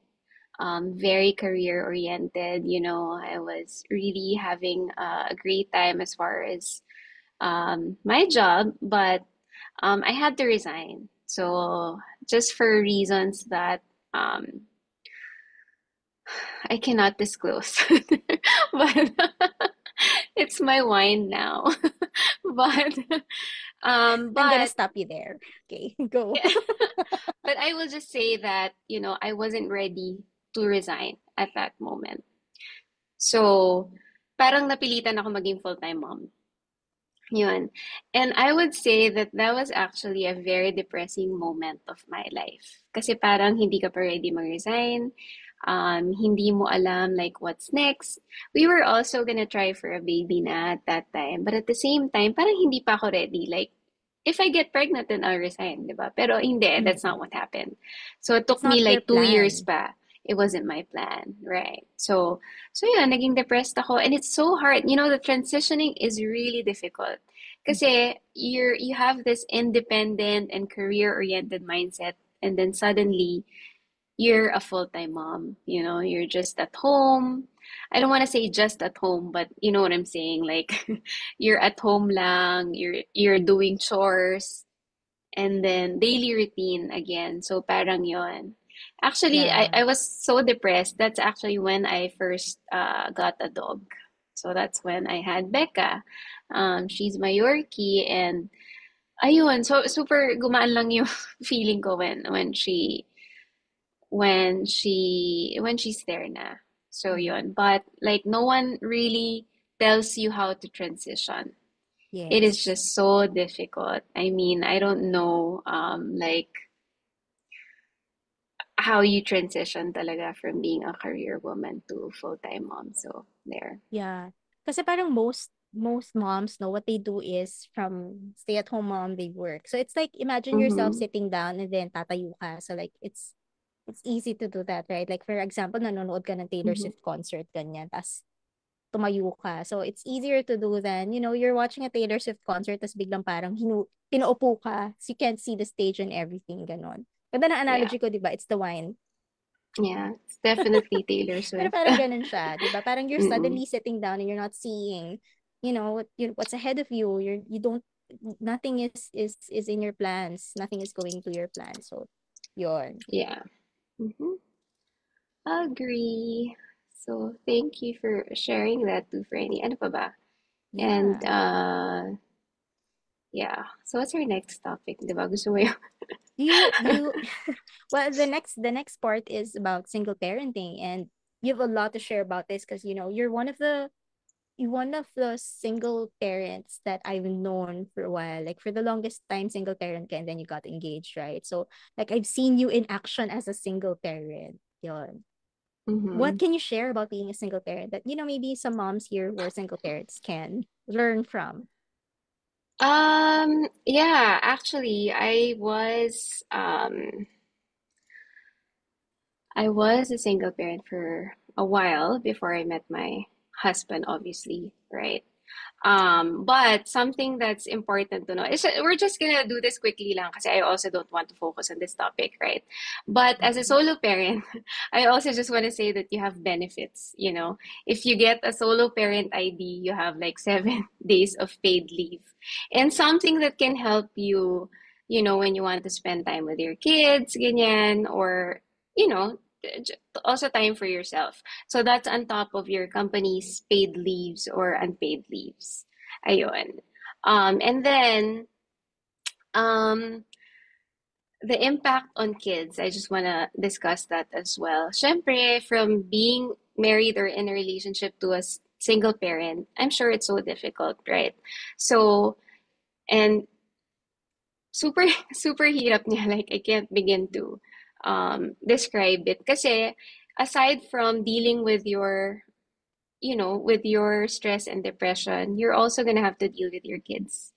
very career oriented. I was really having a great time as far as my job, but I had to resign. So just for reasons that um, I cannot disclose, but it's my wine now. but I'm gonna but stop you there. Okay, go. but I will just say that I wasn't ready to resign at that moment. So parang napilitan ako maging full-time mom. Yun. And I would say that that was actually a very depressing moment of my life. Kasi parang hindi ka pa ready mag-resign. Hindi mo alam like what's next. We were also gonna try for a baby na at that time. But at the same time, parang hindi pa ako ready. Like, if I get pregnant, then I'll resign, di ba? Pero hindi, that's not Mm-mm. what happened. So it took It's me not your like 2 years plan. pa. It wasn't my plan, right? So yeah, naging depressed ako. And it's so hard. The transitioning is really difficult. Kasi you have this independent and career-oriented mindset and then suddenly you're a full-time mom, you're just at home. I don't want to say just at home, but you know what I'm saying, like you're at home lang, you're doing chores, and then daily routine again. So parang yon. Actually, I, Yeah. I was so depressed. That's actually when I first got a dog. So that's when I had Becca. She's my Yorkie, and ayun, so super gumaan lang yung feeling ko when she's there na. So Mhm. yun. But like no one really tells you how to transition. It is Yes. just so difficult. I mean, I don't know like how you transition talaga from being a career woman to full-time mom. So there. Yeah. Kasi parang most moms know what they do is from stay-at-home mom, they work. So it's like imagine yourself Mm-hmm. sitting down and then tatayo ka. So like it's easy to do that, right? Like for example, nanonood ka ng Taylor Mm-hmm. Swift concert ganyan, tas tumayo ka. So it's easier to do than, you're watching a Taylor Swift concert tas biglang parang pinaupo ka. So you can't see the stage and everything ganon. Ganda na Yeah. analogy ko, 'di ba? It's the wine. Yeah. It's definitely Taylor Pero Swift. parang ganun siya, 'di ba? Parang you're Mm-mm. suddenly sitting down and you're not seeing, what's ahead of you. You don't nothing is in your plans. Nothing is going to your plans. So, yun. Yeah. Mm-hmm. Agree. So thank you for sharing that too, Franny. Ano pa ba? And Yeah. yeah. So what's our next topic? Diba? Gusto mo yung You well, the next part is about single parenting, and you have a lot to share about this because you're one of the single parents that I've known for a while. Like for the longest time, single parent ka, and then you got engaged, right? So like I've seen you in action as a single parent. Yon. What Mhm. can you share about being a single parent that maybe some moms here who are single parents can learn from? Yeah, actually, I was a single parent for a while before I met my husband, obviously, right? But something that's important to know is we're just gonna do this quickly lang kasi I also don't want to focus on this topic, right? But as a Mhm. solo parent, I also just want to say that you have benefits, If you get a solo parent ID, you have like 7 days of paid leave. And something that can help you, when you want to spend time with your kids, ganyan, or, you know, also time for yourself. So that's on top of your company's paid leaves or unpaid leaves. Ayun. And then um, the impact on kids, I just want to discuss that as well. Syempre, from being married or in a relationship to a single parent, I'm sure it's so difficult, right? So, and super, super hirap niya. Like, I can't begin to describe it. Kasi, aside from dealing with your stress and depression, you're also gonna have to deal with your kids'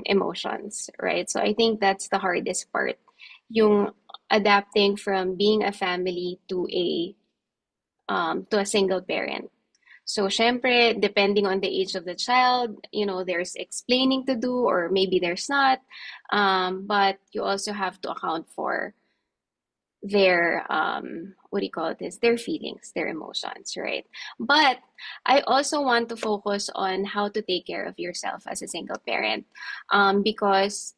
emotions, right? So I think that's the hardest part, yung adapting from being a family to a single parent. So, syempre, depending on the age of the child, there's explaining to do, or maybe there's not. But you also have to account for their what do you call this, their feelings, their emotions, right? But I also want to focus on how to take care of yourself as a single parent, because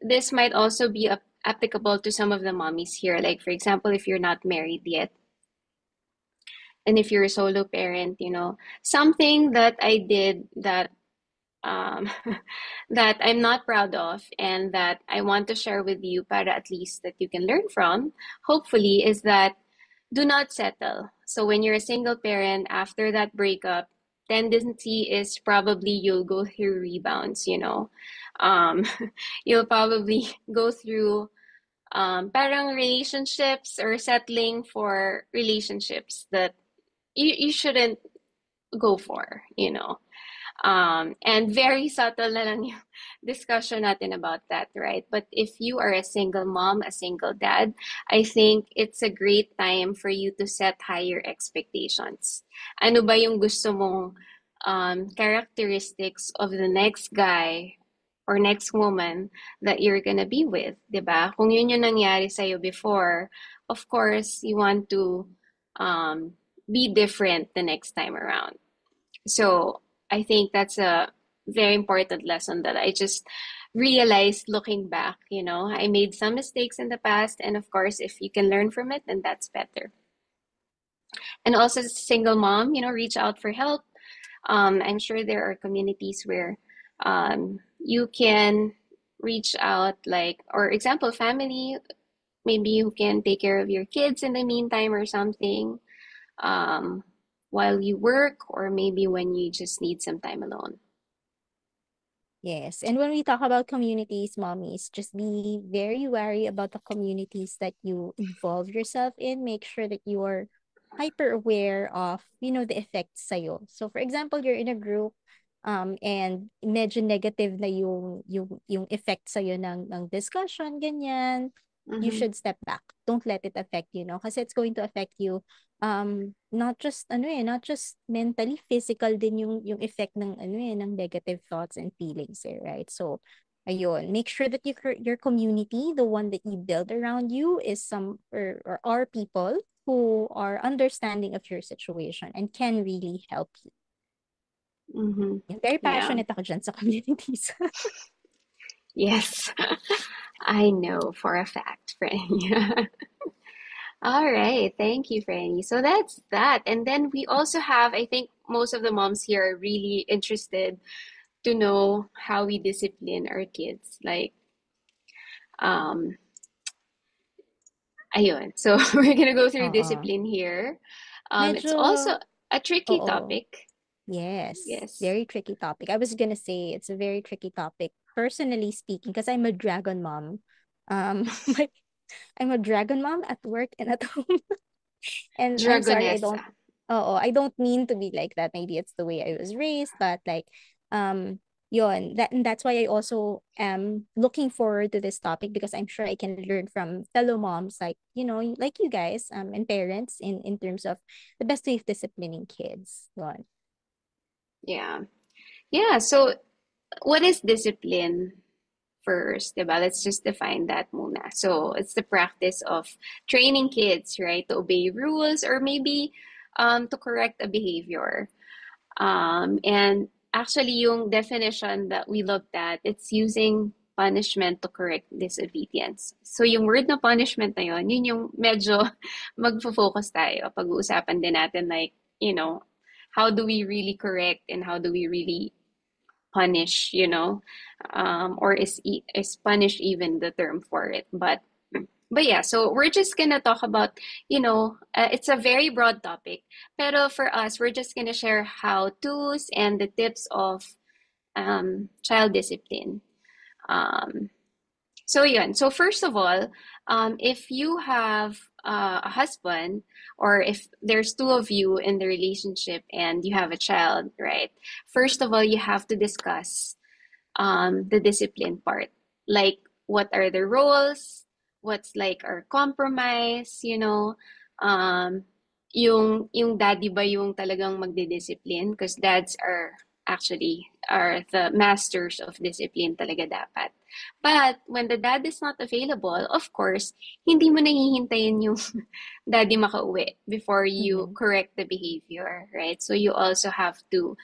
this might also be applicable to some of the mommies here, like for example, if you're not married yet and if you're a solo parent, something that I did that um, that I'm not proud of and that I want to share with you, para at least that you can learn from, hopefully, is that do not settle. So when you're a single parent, after that breakup, tendency is probably you'll go through rebounds. Um, you'll probably go through parang relationships or settling for relationships that you shouldn't go for. And very subtle na lang yung discussion natin about that, right? But if you are a single mom, a single dad, I think it's a great time for you to set higher expectations. Ano ba yung gusto mong characteristics of the next guy or next woman that you're gonna be with, 'di ba? Kung yun yung nangyari sa'yo before, of course, you want to um, be different the next time around. So I think that's a very important lesson that I just realized looking back. I made some mistakes in the past, and of course, if you can learn from it, then that's better. And also, as a single mom, reach out for help. I'm sure there are communities where you can reach out, like, or example, family, maybe you can take care of your kids in the meantime or something, um, while you work, or maybe when you just need some time alone. Yes. And when we talk about communities, mommies, just be very wary about the communities that you involve yourself in. Make sure that you are hyper aware of, the effects sa'yo. So for example, you're in a group and medyo negative na yung effect sa'yo ng discussion, ganyan. You Mm-hmm. should step back. Don't let it affect you, no? Kasi it's going to affect you not just not just mentally, physical din yung effect ng ng negative thoughts and feelings right? So ayun, make sure that your community, the one that you build around you, is some or are people who are understanding of your situation and can really help you. Mm-hmm. Yan, very Yeah. passionate ako dyan sa communities. Yes. I know for a fact, Franny. All right. Thank you, Franny. So that's that. And then we also have, I think most of the moms here are really interested to know how we discipline our kids. Like, um, ayun. So we're gonna go through Oo. discipline here. It's Medyo, also a tricky oo. topic. Yes, Yes. very tricky topic. I was gonna say it's a very tricky topic, personally speaking, because I'm a dragon mom. My I'm a dragon mom at work and at home. And I'm sorry, Dragonessa. I don't mean to be like that. Maybe it's the way I was raised, but like, um, and that's why I also am looking forward to this topic because I'm sure I can learn from fellow moms like, like you guys, and parents in terms of the best way of disciplining kids. Yun. Yeah. Yeah. So what is discipline first, diba? Let's just define that muna. So it's the practice of training kids, right, to obey rules or maybe to correct a behavior. And actually, yung definition that we looked at, it's using punishment to correct disobedience. So yung word na punishment na yun yung medyo magfo-focus tayo. Pag-uusapan din natin like, how do we really correct and how do we really punish, or is punish even the term for it? But yeah, so we're just gonna talk about, it's a very broad topic. Pero for us, we're just gonna share how to's and the tips of child discipline. Um, so yun. So first of all, if you have a husband, or if there's two of you in the relationship and you have a child, right? First of all, you have to discuss the discipline part. Like, what are the roles? What's like our compromise? Um, yung daddy ba yung talagang magdidiscipline? Because dads are the masters of discipline talaga dapat. But when the dad is not available, of course, hindi mo nahihintayin yung daddy makauwi before you Mm-hmm. correct the behavior, right? So you also have to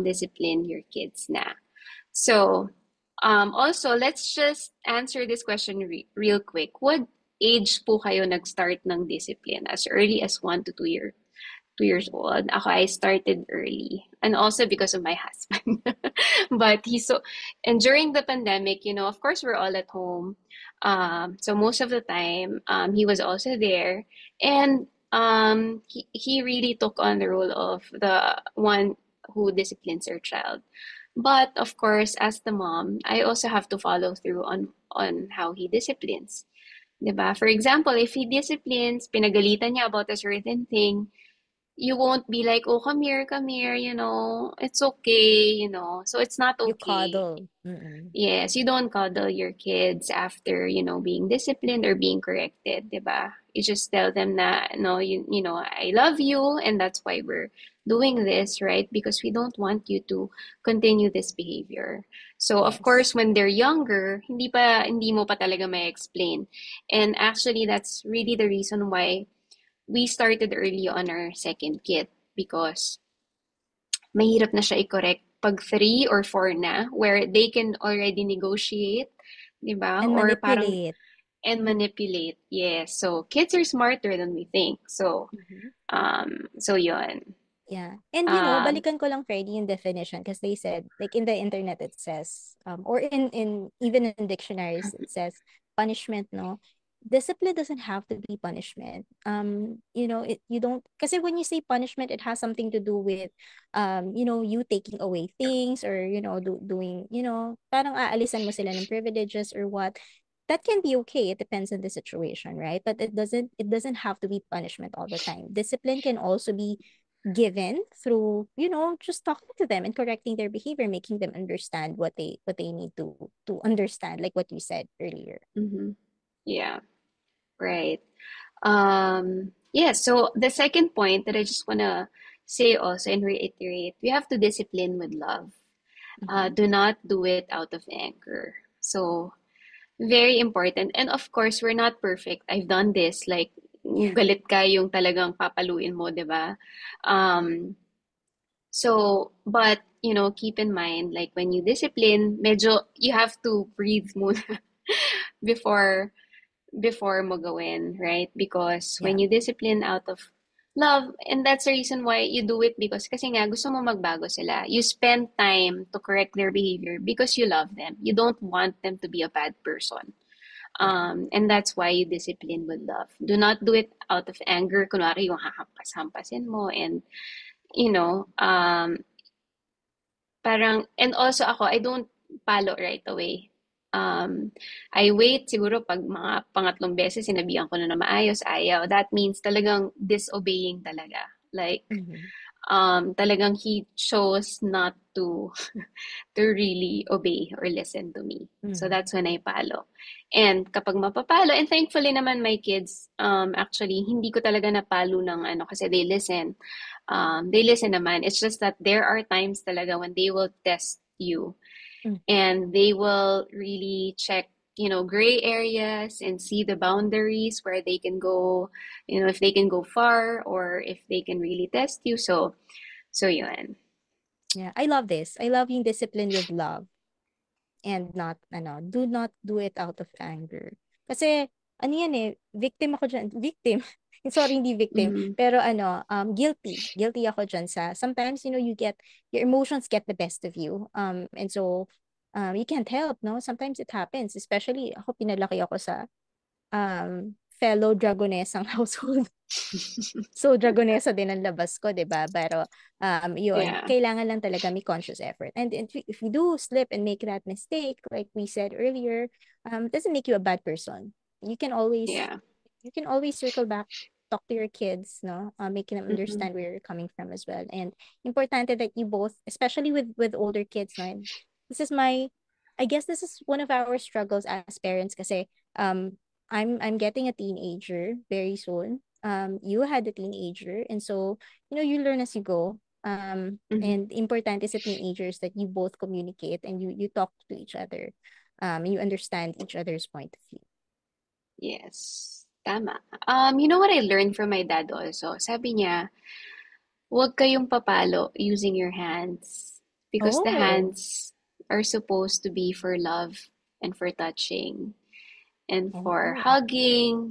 discipline your kids na. So, also, let's just answer this question real quick. What age po kayo nag-start ng discipline? As early as 1 to 2 years old. Ako, I started early. And also because of my husband. But and during the pandemic, of course, we're all at home. So most of the time, he was also there. And he really took on the role of the one who disciplines her child. But of course, as the mom, I also have to follow through on how he disciplines. 'Di ba? For example, if he disciplines, pinagalitan niya about a certain thing, you won't be like, oh, come here, it's okay, So it's not You okay. coddle. Mm-mm. Yes, you don't coddle your kids after, being disciplined or being corrected, 'di ba? You just tell them na, no, I love you, and that's why we're doing this, right? Because we don't want you to continue this behavior. So of Yes. course, when they're younger, hindi mo pa talaga may explain. And actually, that's really the reason why we started early on our second kid, because mahirap na siya i-correct pag 3 or 4 na, where they can already negotiate, di ba? And Or parang, manipulate. and manipulate. Yes. So kids are smarter than we think. So, Mhm. yun. Yeah. And Um, balikan ko lang, Freddie, yung definition because they said, like in the internet it says, or in even in dictionaries it says punishment, no? Discipline doesn't have to be punishment. You don't, because when you say punishment, it has something to do with, you taking away things or, doing, parang aalisan mo sila ng privileges or what. That can be okay. It depends on the situation, right? But it doesn't have to be punishment all the time. Discipline can also be given through just talking to them and correcting their behavior, making them understand what they need to understand, like what you said earlier. mhm. Yeah, right. Yeah, so the second point that I just want to say also and reiterate, we have to discipline with love. Mm-hmm. Do not do it out of anger. So, very important. And of course, we're not perfect. I've done this. Like, Yeah. galit ka yung talagang papaluin mo, di ba? Um, but, keep in mind, like, when you discipline, medyo, you have to breathe muna before mo gawin, right? Because Yeah. when you discipline out of love, and that's the reason why you do it, because kasi nga gusto mo magbago sila. You spend time to correct their behavior because you love them. You don't want them to be a bad person. Yeah. And that's why you discipline with love. Do not do it out of anger. Kunwari yung hahampas-hampasin mo, and, you know, um, parang, and also ako, I don't palo right away. I wait siguro pag mga pangatlong beses sinabihan ko na maayos, ayaw. That means talagang disobeying talaga. Like, Mm-hmm. talagang he chose not to to really obey or listen to me. So Mm-hmm. that's when I palo. And kapag mapapalo, and thankfully naman my kids, actually, hindi ko talaga napalo ng ano, kasi they listen naman. It's just that there are times talaga when they will test you, and they will really check, gray areas and see the boundaries where they can go, if they can go far or if they can really test you. So yun. Yeah, I love this. I love yung discipline with love and not do not do it out of anger. Kasi ano yan victim ako dyan. Victim. Sorry, hindi victim. Mm-hmm. Pero guilty. Guilty ako dyan sa sometimes your emotions get the best of you. And so you can't help, no? Sometimes it happens. Especially ako, pinalaki ako sa fellow dragonesang household. So, dragonesa din ang labas ko, 'di ba? Pero, yun, Yeah. kailangan lang talaga may conscious effort. And if you do slip and make that mistake, like we said earlier, it doesn't make you a bad person. You can always, Yeah. you can always circle back, talk to your kids, no? Making them Mm-hmm. understand where you're coming from as well. And importante that you both, especially with older kids, no? And this is my, I guess this is one of our struggles as parents kasi, I'm getting a teenager very soon. You had a teenager, and so you learn as you go. Mm-hmm. And important is the teenagers that you both communicate and you talk to each other. You understand each other's point of view. Yes. Tama. You know what I learned from my dad also? Sabi niya, huwag kayong papalo using your hands, because the Oh. hands are supposed to be for love and for touching and for Oh. hugging,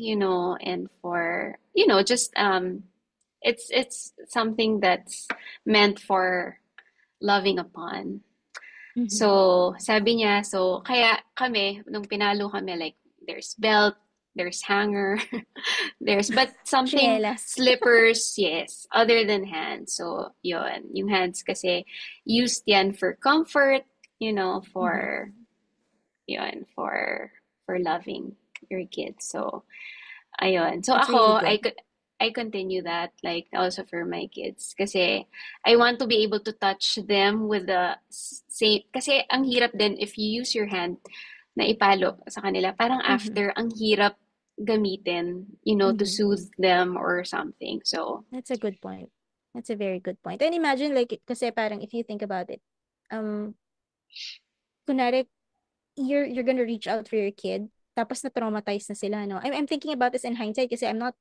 and for, just it's something that's meant for loving upon. Mm-hmm. So, sabi niya, so kaya kami nung pinalo kami, like, there's belt, there's hanger, but something, Chinelas. slippers, yes, other than hands. So, yun, yung hands kasi used yan for comfort, Mm-hmm. for yun, for loving your kids. So, ayun. So That's really ako, good. I continue that, like, also for my kids. Kasi I want to be able to touch them with the same, kasi ang hirap din if you use your hand na ipalo sa kanila, parang Mm-hmm. after, ang hirap gamitin, to Mm-hmm. soothe them or something. So, That's a good point. That's a very good point. And imagine like kasi parang if you think about it, um kunwari you're gonna reach out for your kid tapos na-traumatize na sila, no? I'm thinking about this in hindsight kasi I'm not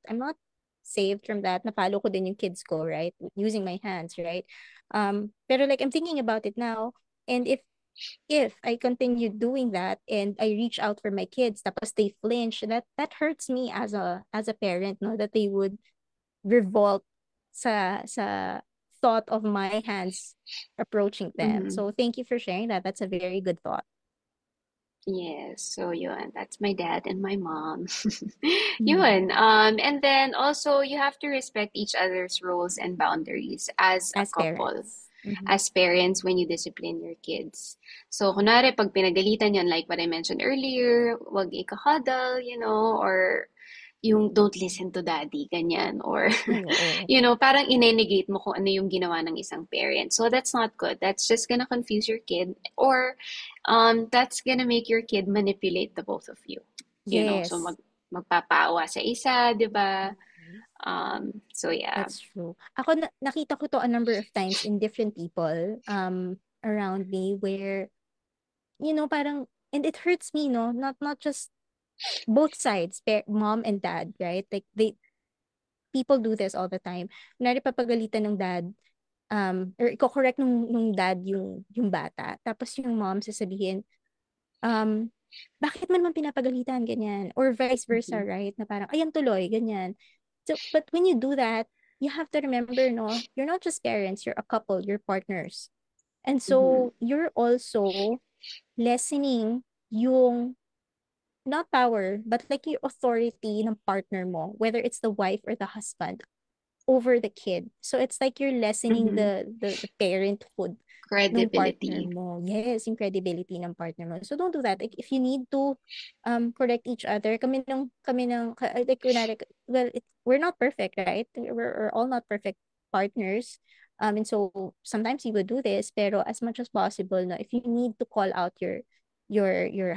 saved from that. Napalo ko din yung kids ko, right? Using my hands, right? Pero like I'm thinking about it now, and if I continue doing that and I reach out for my kids tapos they flinch, that hurts me as a parent, no? That they would revolt sa thought of my hands approaching them. Mm-hmm. So thank you for sharing that. That's a very good thought. Yes, so yun, that's my dad and my mom. Mhm. Yun, and then also you have to respect each other's roles and boundaries as a As couple, parents. Mhm. as parents when you discipline your kids. So, kunwari, pag pinagalitan yun, like what I mentioned earlier, wag ika-cuddle, or yung don't listen to daddy, ganyan, or Ay, oo. parang inenegate mo kung ano yung ginawa ng isang parent. So that's not good. That's just gonna confuse your kid, or that's gonna make your kid manipulate the both of you. So Yes. magpapaawa sa isa, 'di ba? Mhm. So yeah. That's true. Ako nakita ko to a number of times in different people around me where parang and it hurts me, no? Not just both sides, mom and dad, right? Like people do this all the time. Kunwari papagalitan ng dad, or i-correct nung dad yung bata. Tapos yung mom sasabihin, um, bakit mo naman pinapagalitan, ganyan. Or vice versa, Mhm. right? Na parang, ayan tuloy, ganyan. So, but when you do that, you have to remember, no, you're not just parents, you're a couple, you're partners. And Mhm. so, you're also lessening yung, not power, but like yung authority ng partner mo, whether it's the wife or the husband, over the kid. So it's like you're lessening Mhm. the parenthood ng partner Credibility. mo. Yes, yung credibility ng partner mo. So don't do that. Like, if you need to correct each other, like kunwari, well, we're not perfect, right? We're all not perfect partners. And so sometimes you would do this, pero as much as possible, no, if you need to call out your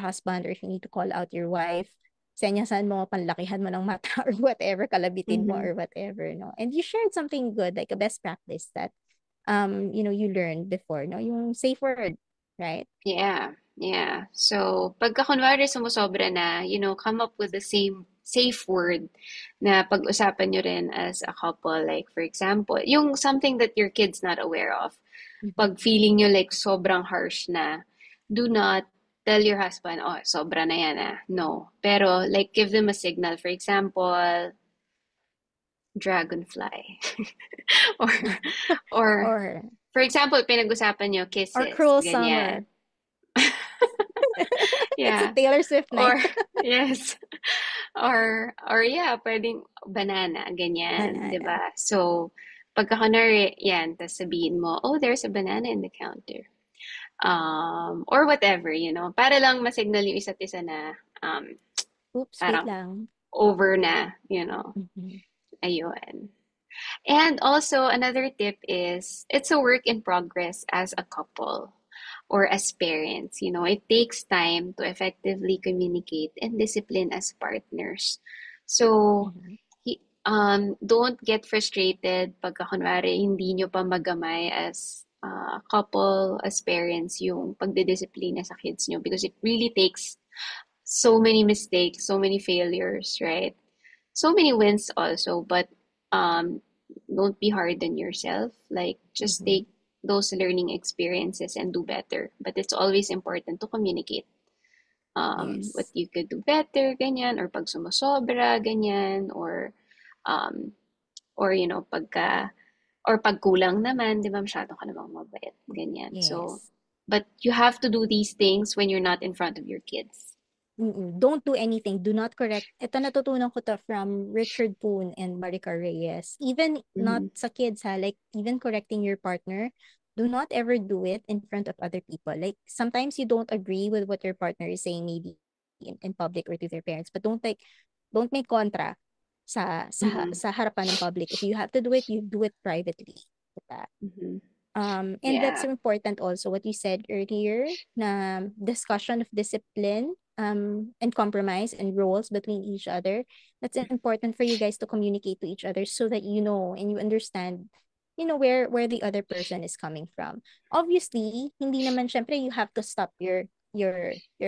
husband, or if you need to call out your wife, senyasan mo, panlakihan mo ng mata or whatever, kalabitin mo Mhm. or whatever, no? And you shared something good, like a best practice that, you learned before, no? Yung safe word, right? Yeah, yeah. So, pagka kunwari sumusobra na, come up with the same safe word na pag-usapan nyo rin as a couple. Like, for example, yung something that your kid's not aware of. Mhm. Pag feeling nyo like sobrang harsh na, do not tell your husband, oh, sobra na yan ah. No. Pero, like, give them a signal. For example, dragonfly. or, or, or for example, pinag-usapan nyo or kisses. cruel Ganyan. summer. It's a Yeah. Taylor Swift night. Or, yes. Or yeah, pwedeng banana, ganyan, 'di Banana. ba? So, pagka kunwari, yan, tas sabihin mo, oh, there's a banana in the counter. Or whatever, para lang masignal yung isa't isa na, Oops, wait parang lang. over na, Mhm. ayun. And also, another tip is it's a work in progress as a couple or as parents. It takes time to effectively communicate and discipline as partners. So, Mhm. don't get frustrated pagka kunwari hindi nyo pa magamay as a couple, as parents, yung pagdidisiplina sa kids nyo because it really takes so many mistakes, so many failures, right? So many wins also, but um, don't be hard on yourself. Like, just Mhm. take those learning experiences and do better. But it's always important to communicate what Yes. you could do better, ganyan, or pag sumasobra, ganyan, or or pag kulang naman, di ba, masyado ka namang mabait, ganyan. So, Yes. but you have to do these things when you're not in front of your kids. Don't do anything. Do not correct. Ito natutunan ko to from Richard Poon and Maricar Reyes. Even not Mm-hmm. sa kids ha, like even correcting your partner, do not ever do it in front of other people. Like sometimes you don't agree with what your partner is saying maybe in public or to their parents, but don't make kontra Mm-hmm. sa harapan ng public. If you have to do it, you do it privately. Diba? Mm-hmm. And that's Yeah. important also what you said earlier, na discussion of discipline and compromise and roles between each other. That's important for you guys to communicate to each other so that you know and you understand where the other person is coming from. Obviously, hindi naman syempre you have to stop your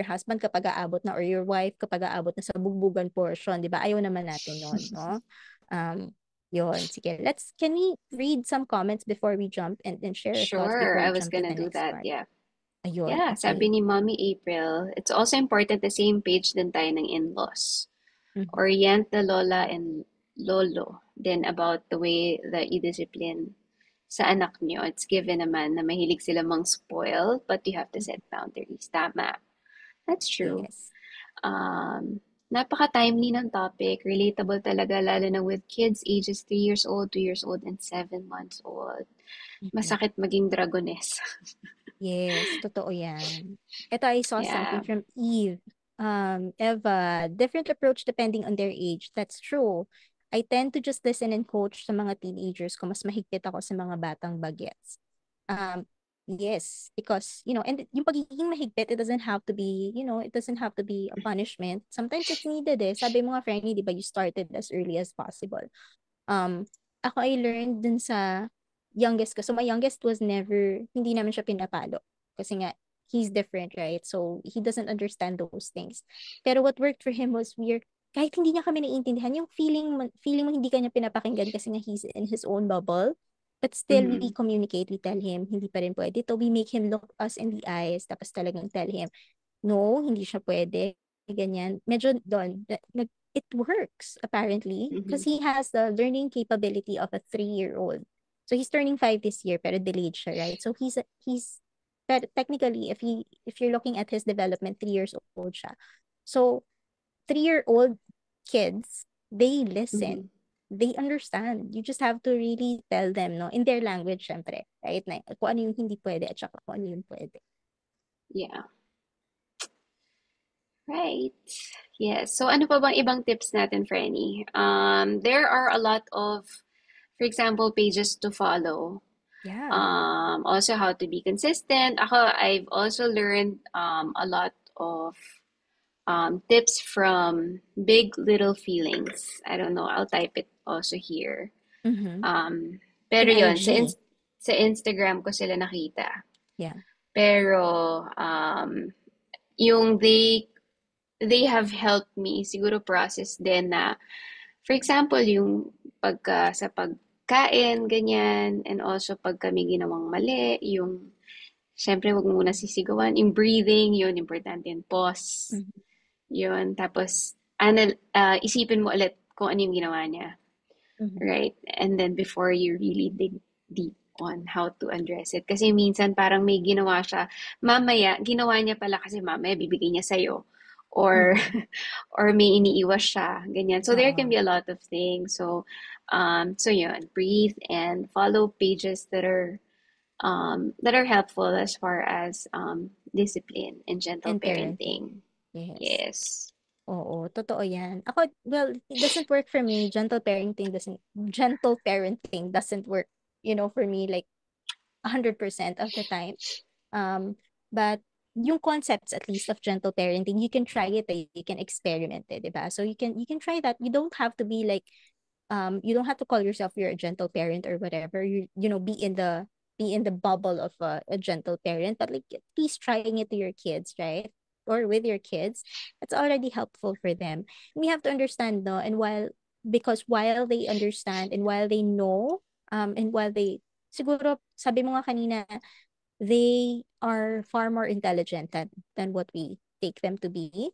husband kapag aabot na, or your wife kapag aabot na sa bugbugan portion, 'di ba? Ayaw naman natin 'yon, no? Um, Yon, sige. Can we read some comments before we jump, and share our thoughts Sure, before we I was jump to gonna the do next that. part? Yeah. Ayun, Yeah, sabi okay. ni Mommy April, it's also important the same page din tayo ng in-laws. Mhm. Orient the lola and lolo then about the way that you discipline sa anak nyo. It's given naman na mahilig sila mang spoil, but you have to set boundaries. Tama. That's true. Yes. Napaka-timely ng topic. Relatable talaga, lalo na with kids ages 3 years old, 2 years old, and 7 months old. Mhm. Masakit maging dragoness. Yes, totoo yan. Ito, I saw Yeah. something from Eve. Eva, different approach depending on their age. That's true. I tend to just listen and coach sa mga teenagers ko. Mas mahigpit ako sa mga batang bagets. Um, yes, because, and yung pagiging mahigpit, it doesn't have to be, it doesn't have to be a punishment. Sometimes it's needed eh. Sabi mo nga, Franny, di ba, you started as early as possible. Um, Ako, I learned dun sa youngest ko. So my youngest was never, hindi naman siya pinapalo. Kasi nga, he's different, right? So he doesn't understand those things. Pero what worked for him was kahit hindi niya kami naiintindihan, yung feeling mo hindi kanya pinapakinggan kasi nga he's in his own bubble. But still, we Mm-hmm. communicate, we tell him, hindi pa rin pwede. To we make him look us in the eyes, tapos talagang tell him, no, hindi siya pwede. Ganyan. Medyo doon, it works apparently Mm-hmm. because he has the learning capability of a 3-year-old. So he's turning 5 this year, pero delayed siya, right? So but technically, if you're looking at his development, 3 years old siya. So 3-year-old kids, they Mm-hmm. listen. They understand. You just have to really tell them, no, in their language, syempre, right? Na, kung ano yung hindi pwede at saka kung ano yung pwede. Yeah. Right. Yes. So ano pa bang ibang tips natin, Frenny? There are a lot of, for example, pages to follow. Yeah. Also how to be consistent. I've also learned a lot of tips from Big Little Feelings. I don't know. I'll type it also here. Mm-hmm. Um, In pero yon IG. sa Instagram ko sila nakita. Yeah. Pero yung they have helped me siguro process din na, for example, yung sa pagkain, ganyan, and also pag kami ginawang mali, yung, syempre, wag mo muna sisigawan, yung breathing, yun, importante yung pause, Mm-hmm. yun, tapos, isipin mo ulit kung ano yung ginawa niya, Mm-hmm. right? And then, before you really dig deep on how to address it. Kasi minsan, parang may ginawa siya, mamaya, ginawa niya pala kasi mamaya, bibigay niya sa'yo. Or Mm-hmm. or may iniiwas siya, ganyan. So there can Oo. be a lot of things. So yun, breathe and follow pages that are helpful as far as discipline and gentle And parenting. parenting. Yes. Yes. Oo, totoo yan. Ako, well, it doesn't work for me. Gentle parenting doesn't work, for me, like 100% of the time. Um, but yung concepts at least of gentle parenting, you can try it, you can experiment it, diba? So you can try that. You don't have to be like, you don't have to call yourself you're a gentle parent or whatever. Be in the bubble of a gentle parent, but like at least trying it to your kids, right? Or with your kids, it's already helpful for them. We have to understand, no, because while they understand and while they know, and while they siguro sabi mo nga kanina, they are far more intelligent than what we take them to be.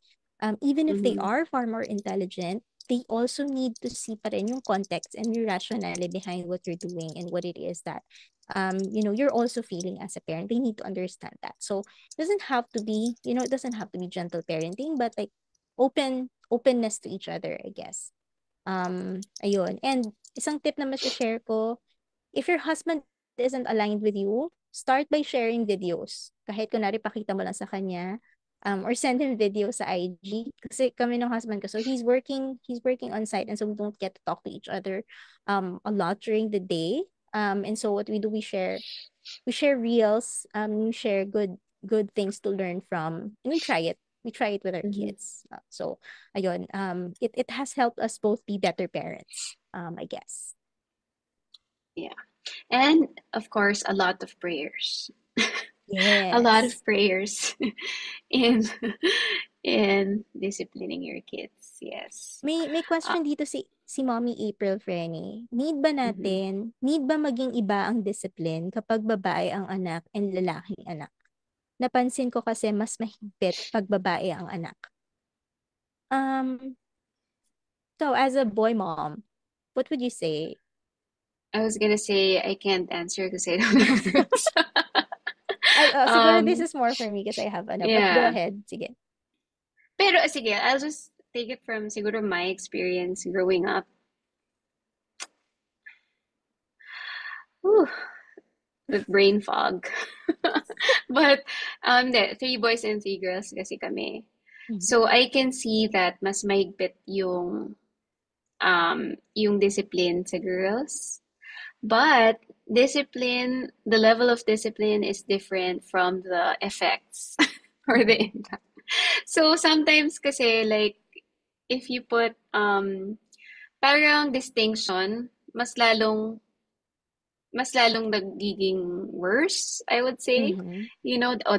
Even if they Mm-hmm. are far more intelligent, they also need to see pa rin yung context and yung rationale behind what you're doing and what it is that you're also feeling as a parent. They need to understand that. So it doesn't have to be gentle parenting, but like openness to each other, I guess. Ayun. And isang tip na share ko, if your husband isn't aligned with you, start by sharing videos. Kahit kunwari pakita mo lang sa kanya, or send him video sa IG. Kasi kami ng husband ko, so he's working on site, and so we don't get to talk to each other a lot during the day. And so what we do, we share reels, we share good things to learn from, and we try it. We try it with our Mm-hmm. kids. So ayun, it has helped us both be better parents, I guess. Yeah. And of course, a lot of prayers. A lot of Yes. prayers in in disciplining your kids. Yes. May Uh, question dito si Mommy April Frenny. mhm. Need ba maging iba ang discipline kapag babae ang anak and lalaking anak? Napansin ko kasi mas mahigpit pag babae ang anak. Um, so as a boy mom, what would you say? I was gonna say I can't answer because I don't have girls. Siguro this um, is more for me because I have anak. But go yeah. ahead, sige. Pero sige, I'll just take it from siguro my experience growing up. Whew, the brain fog. But the three boys and three girls kasi kami. Mhm. So I can see that mas mahigpit yung discipline sa girls. But the level of discipline is different from the effects or the Mhm. impact. So sometimes kasi like if you put parang distinction, mas lalong nagiging worse, I would say. Mhm.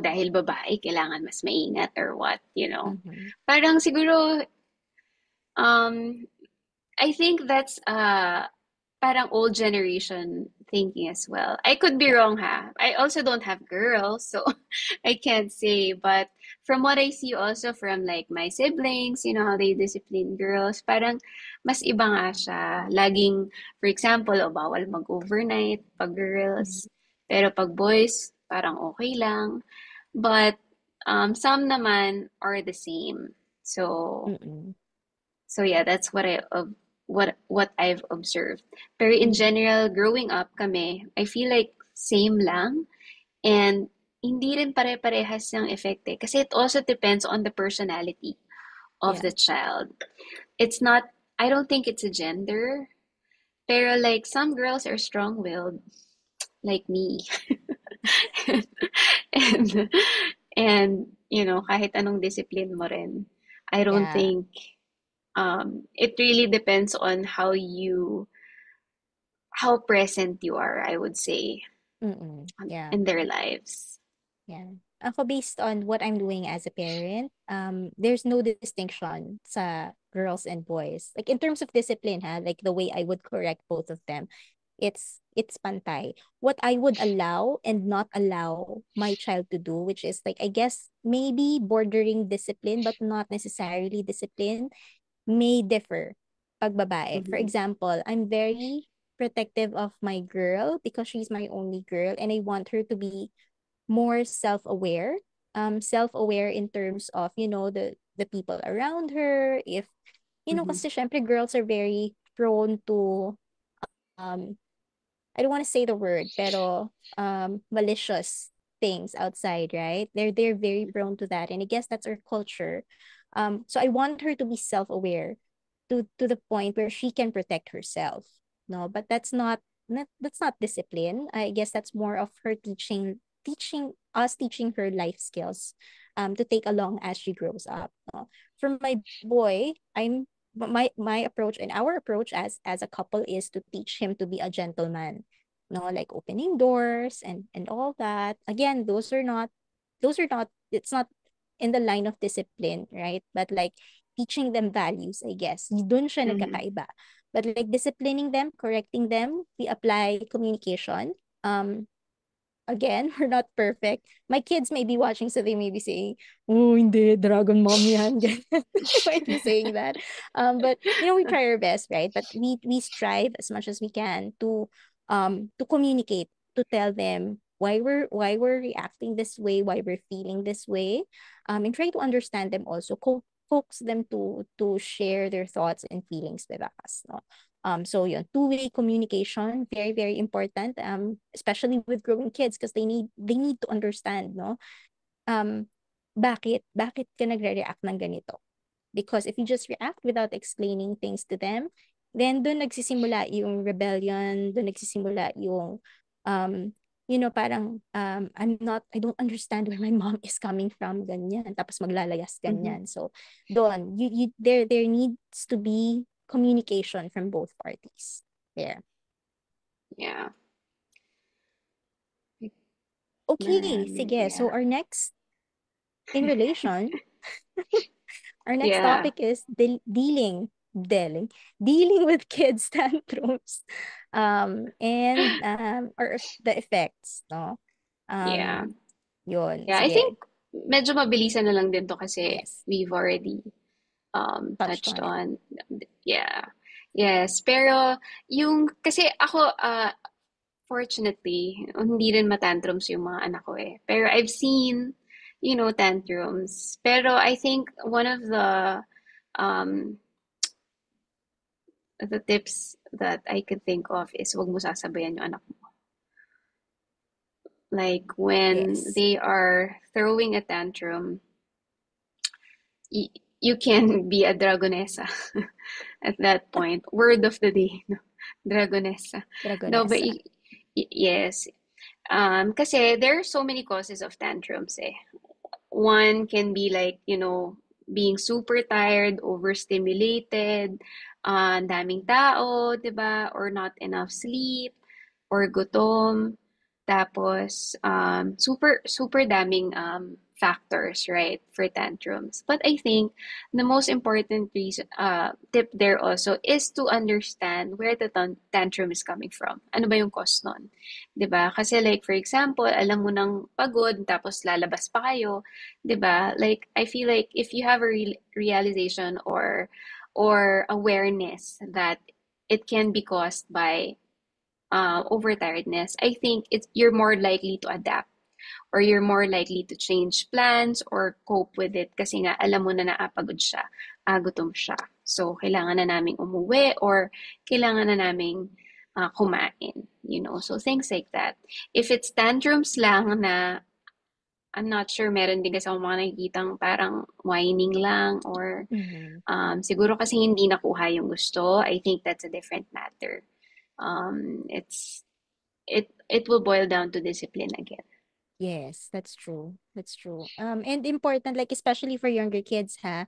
Dahil babae, kailangan mas maingat or what, you know. Mhm. Parang siguro, um, I think that's parang old generation thinking as well. I could be Yeah. wrong ha. I also don't have girls, so I can't say. But from what I see also from like my siblings, how they discipline girls, parang mas iba nga siya. Laging, for example, bawal mag-overnight pag Mhm. girls. Pero pag boys, parang okay lang. But some naman are the same. So Mm-mm. so yeah, that's what I've observed. Pero in Mhm. general, growing up kami, I feel like same lang and hindi rin pare-parehas yung effect eh. Kasi it also depends on the personality of Yeah. the child. It's not, I don't think it's a gender, pero like some girls are strong-willed, like me. and and kahit anong discipline mo rin, I don't Yeah. think it really depends on how present you are, I would say, Mm-mm. Yeah. in their lives. Yeah. Ako based on what I'm doing as a parent, there's no distinction sa girls and boys. Like in terms of discipline, ha, like the way I would correct both of them, it's pantay. What I would allow and not allow my child to do, which is like I guess maybe bordering discipline but not necessarily discipline, may differ pag babae. For Mm-hmm. example, I'm very protective of my girl because she's my only girl and I want her to be more self-aware, self-aware in terms of the people around her. If Mm-hmm. kasi syempre girls are very prone to um I don't want to say the word pero malicious things outside, right? They're very prone to that, and I guess that's our culture. So I want her to be self-aware to the point where she can protect herself. No, but that's not discipline. I guess that's more of her teaching her life skills to take along as she grows up. No? For my boy, my approach and our approach as a couple is to teach him to be a gentleman. No, like opening doors and all that. Again, those are not it's not in the line of discipline, right? But like teaching them values, I guess. Doon siya Mm-hmm. nagkakaiba. But like disciplining them, correcting them, we apply communication. Again, we're not perfect. My kids may be watching, so they may be saying, "Oh, hindi, dragon mom yan." They might be saying that. But we try our best, right? But we strive as much as we can to communicate, to tell them why we're reacting this way, why we're feeling this way, and try to understand them also, coax them to share their thoughts and feelings with us. No? So yun, two-way communication, very, very important, especially with growing kids because they need to understand, no? Um, bakit ka nagre-react ng ganito? Because if you just react without explaining things to them, then doon nagsisimula yung rebellion, doon nagsisimula yung, um, parang, I don't understand where my mom is coming from, ganyan. Tapos maglalayas, Mm-hmm. ganyan. So, doon, there needs to be communication from both parties. There. Yeah. Okay, Marami, sige. So yeah. our next in relation, our next Yeah, topic is dealing with kids tantrums, and or the effects, no? yeah. Um, Yun, Yeah, I think sige. medyo mabilisan na lang din to kasi Yes, we've already touched touched on it. on. Yeah. Yes, pero yung kasi ako fortunately hindi rin matantrums yung mga anak ko eh. Pero I've seen tantrums. Pero I think one of um the tips that I could think of is wag mo sasabayan yung anak mo. Like when Yes. they are throwing a tantrum, y you can be a dragonessa at that point. Word of the day, no? Dragonessa. No, but Dragonessa. yes. Kasi there are so many causes of tantrums eh. One can be like, being super tired, overstimulated, daming tao, 'di ba? Or not enough sleep, or gutom. Tapos, super, super daming factors, right, for tantrums. But I think the most important tip there also is to understand where the tantrum is coming from. Ano ba yung cause nun? 'Di ba? Kasi like, for example, alam mo nang pagod, tapos lalabas pa kayo, 'di ba? Like, I feel like if you have a realization or awareness that it can be caused by overtiredness, I think you're more likely to adapt or you're more likely to change plans or cope with it kasi nga alam mo na naapagod siya, gutom siya. So, kailangan na naming umuwi or kailangan na naming kumain. So, things like that. If it's tantrums lang na I'm not sure, meron din kasi akong mga nakikitang parang whining lang or Mhm. siguro kasi hindi nakuha yung gusto. I think that's a different matter. It's it will boil down to discipline again. Yes, that's true. That's true. And important, like especially for younger kids, ha.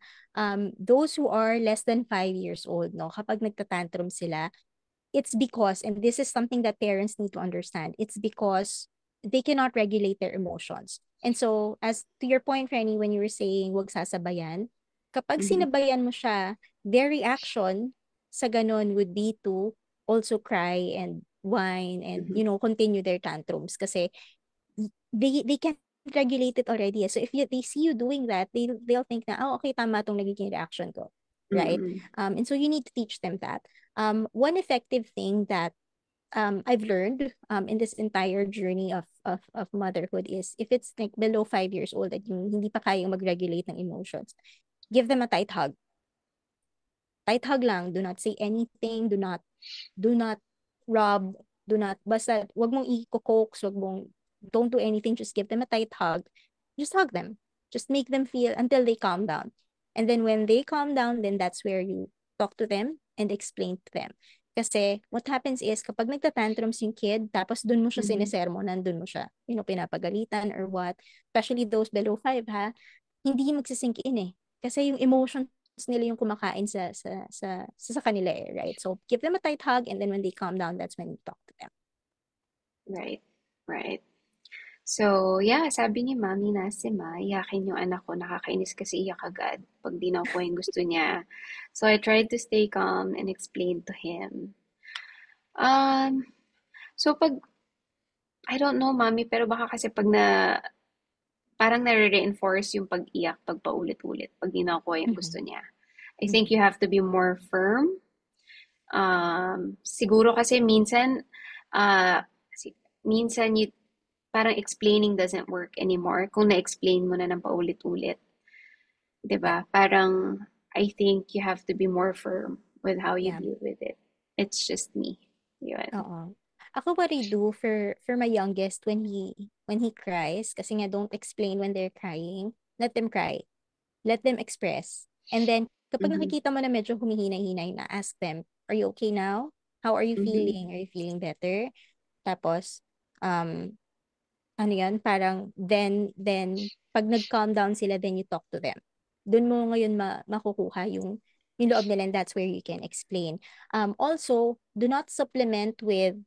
Those who are less than 5 years old, no, kapag nagtatantrum sila, it's because, and this is something that parents need to understand, it's because they cannot regulate their emotions. And so, as to your point, Renny, when you were saying wag sasabayan, kapag Mhm. sinabayan mo siya, their reaction sa ganun would be to also cry and whine and, Mhm. continue their tantrums kasi they can't regulate it already. So if they see you doing that, they'll think na, oh, okay, tama tong nagiging reaction ko. Right? Mm. And so you need to teach them that. One effective thing that I've learned in this entire journey of motherhood is if it's like below 5 years old at yung hindi pa kayang mag-regulate ng emotions, give them a tight hug. Tight hug lang. Do not say anything. Do not rub. Do not, basta, wag mong i-coax, don't do anything. Just give them a tight hug. Just hug them. Just make them feel until they calm down. And then when they calm down, then that's where you talk to them and explain to them. Kasi what happens is kapag nagtatantrums yung kid, tapos dun mo siya Mhm. sinisermonan, dun mo siya, pinapagalitan or what, especially those below 5, ha, hindi magsisink in eh. Kasi yung emotions nila yung kumakain sa kanila eh, right? So give them a tight hug and then when they calm down, that's when you talk to them. Right. Right. So, yeah, sabi ni Mami na si Ma, iyakin yung anak ko, nakakainis kasi iyak agad pag di nakuha yung gusto niya. So, I tried to stay calm and explain to him. Um, so I don't know, Mami, pero baka kasi parang nare-reinforce yung pag-iyak pag paulit-ulit, pag di nakuha yung gusto Mhm. niya. I think Mhm. you have to be more firm. Siguro kasi minsan, uh, minsan parang explaining doesn't work anymore kung na-explain mo na ng paulit-ulit. 'Di Yeah. ba? Parang, I think you have to be more firm with how you Yeah. deal with it. It's just me. Yun. Oo. Ako what I do for my youngest when he cries, kasi nga don't explain when they're crying, let them cry. Let them express. And then kapag Mhm. nakikita mo na medyo humihinay-hinay na, ask them, are you okay now? How are you Mhm. feeling? Are you feeling better? Tapos, um, ano yan, parang pag nag-calm down sila, then you talk to them. Doon mo ngayon makukuha yung loob nila and that's where you can explain. Also, do not supplement with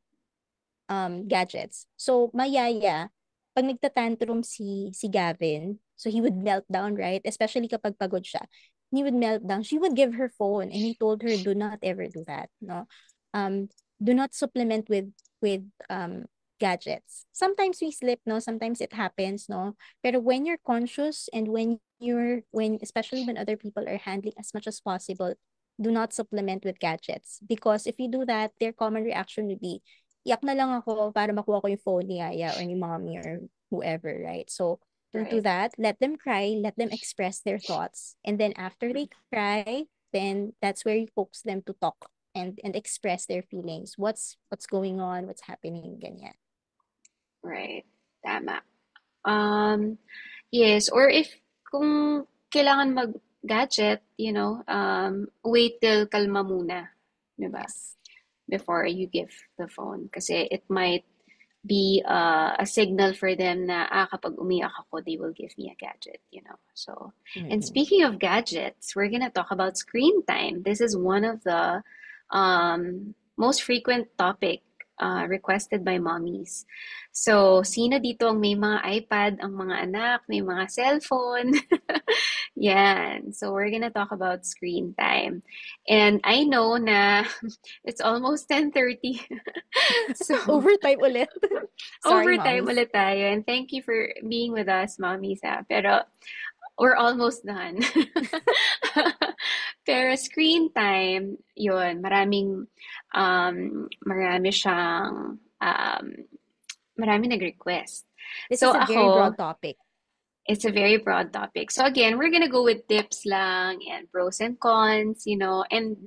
gadgets. So, mayaya, pag nagtatantrum si Gavin, so he would melt down, right? Especially kapag pagod siya. He would melt down. She would give her phone and he told her, do not ever do that, no? Um, do not supplement with gadgets. Sometimes we slip, no? Sometimes it happens, no? Pero when you're conscious and when especially when other people are handling as much as possible, do not supplement with gadgets. Because if you do that, their common reaction would be, iyak na lang ako para makuha ko yung phone ni Yaya or ni Mommy or whoever, right? So don't do Right. that. Let them cry, let them express their thoughts. And then after they cry, then that's where you focus them to talk and express their feelings. What's going on, what's happening, ganyan. Right. Tama. Um, yes, or if kung kailangan mag-gadget, wait till kalma muna, 'di ba? Yes. Before you give the phone. Kasi it might be a signal for them na, kapag umiyak ako, they will give me a gadget. So, and Mm-mm. speaking of gadgets, we're gonna talk about screen time. This is one of the most frequent topic requested by mommies. So, sino dito ang may mga iPad, ang mga anak, may mga cellphone? Yan. So, we're gonna talk about screen time. And I know na it's almost 10:30. So, Overtime ulit. Sorry, overtime mommies. ulit tayo. And thank you for being with us, mommies, ha. Pero we're almost done. Pero screen time, yun, marami siyang, marami nag-request. This So is a very ako, broad topic. it's a very broad topic. So again, we're gonna go with tips lang and pros and cons, and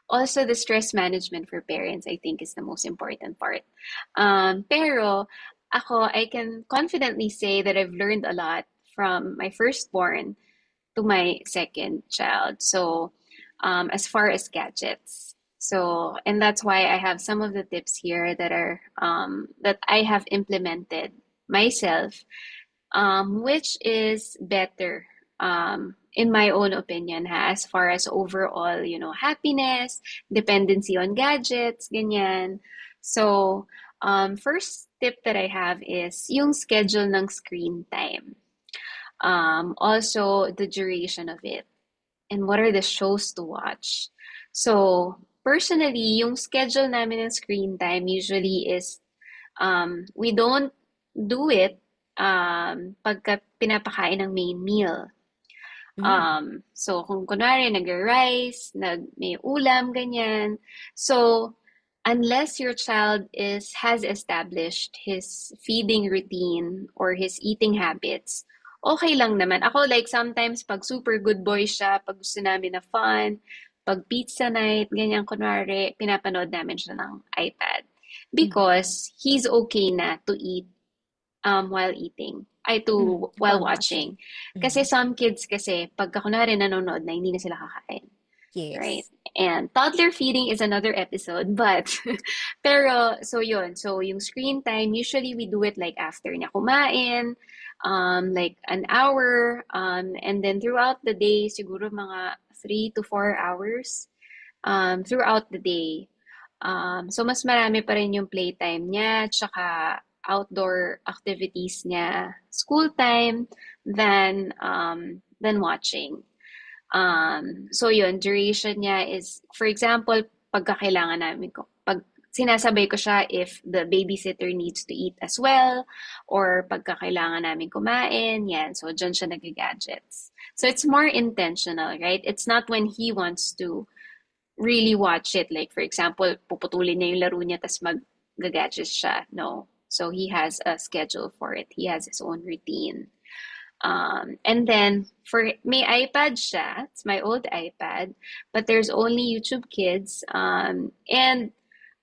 also the stress management for parents, I think, is the most important part. Pero ako, I can confidently say that I've learned a lot from my firstborn to my second child. So, as far as gadgets. So, and that's why I have some of the tips here that I have implemented myself, which is better, in my own opinion, as far as overall, happiness, dependency on gadgets, ganyan. So, first tip that I have is yung schedule ng screen time. Also, the duration of it, and what are the shows to watch. So, personally, yung schedule namin ng screen time usually is, we don't do it pagka pinapakain ng main meal. Mm. So kung kunwari nag-rice, may ulam, ganyan. So, unless your child has established his feeding routine or his eating habits, okay lang naman. Ako, like, sometimes pag super good boy siya, pag gusto namin na fun, pag pizza night, ganyan, kunwari, pinapanood namin siya ng iPad. Mhm. Because he's okay na to eat while eating. While While watching. watching. Kasi Mhm. some kids kasi, pagka kunwari nanonood na, hindi na sila kakain. Right? Yes. And toddler feeding is another episode, but pero so yun. So yung screen time, usually we do it like after niya kumain, like an hour, and then throughout the day, siguro mga 3 to 4 hours, throughout the day. So mas marami pa rin yung playtime niya, tsaka outdoor activities niya, school time, than watching. So yun, duration niya is, for example, pag sinasabay ko siya if the babysitter needs to eat as well, or pagkakailangan namin kumain, yan. So dyan siya nag-gadgets. So it's more intentional, right? It's not when he wants to really watch it. Like, for example, puputulin niya yung laro niya tas mag-gadgets siya. No. So he has a schedule for it. He has his own routine. And then for may iPad siya, it's my old iPad, but there's only YouTube Kids. And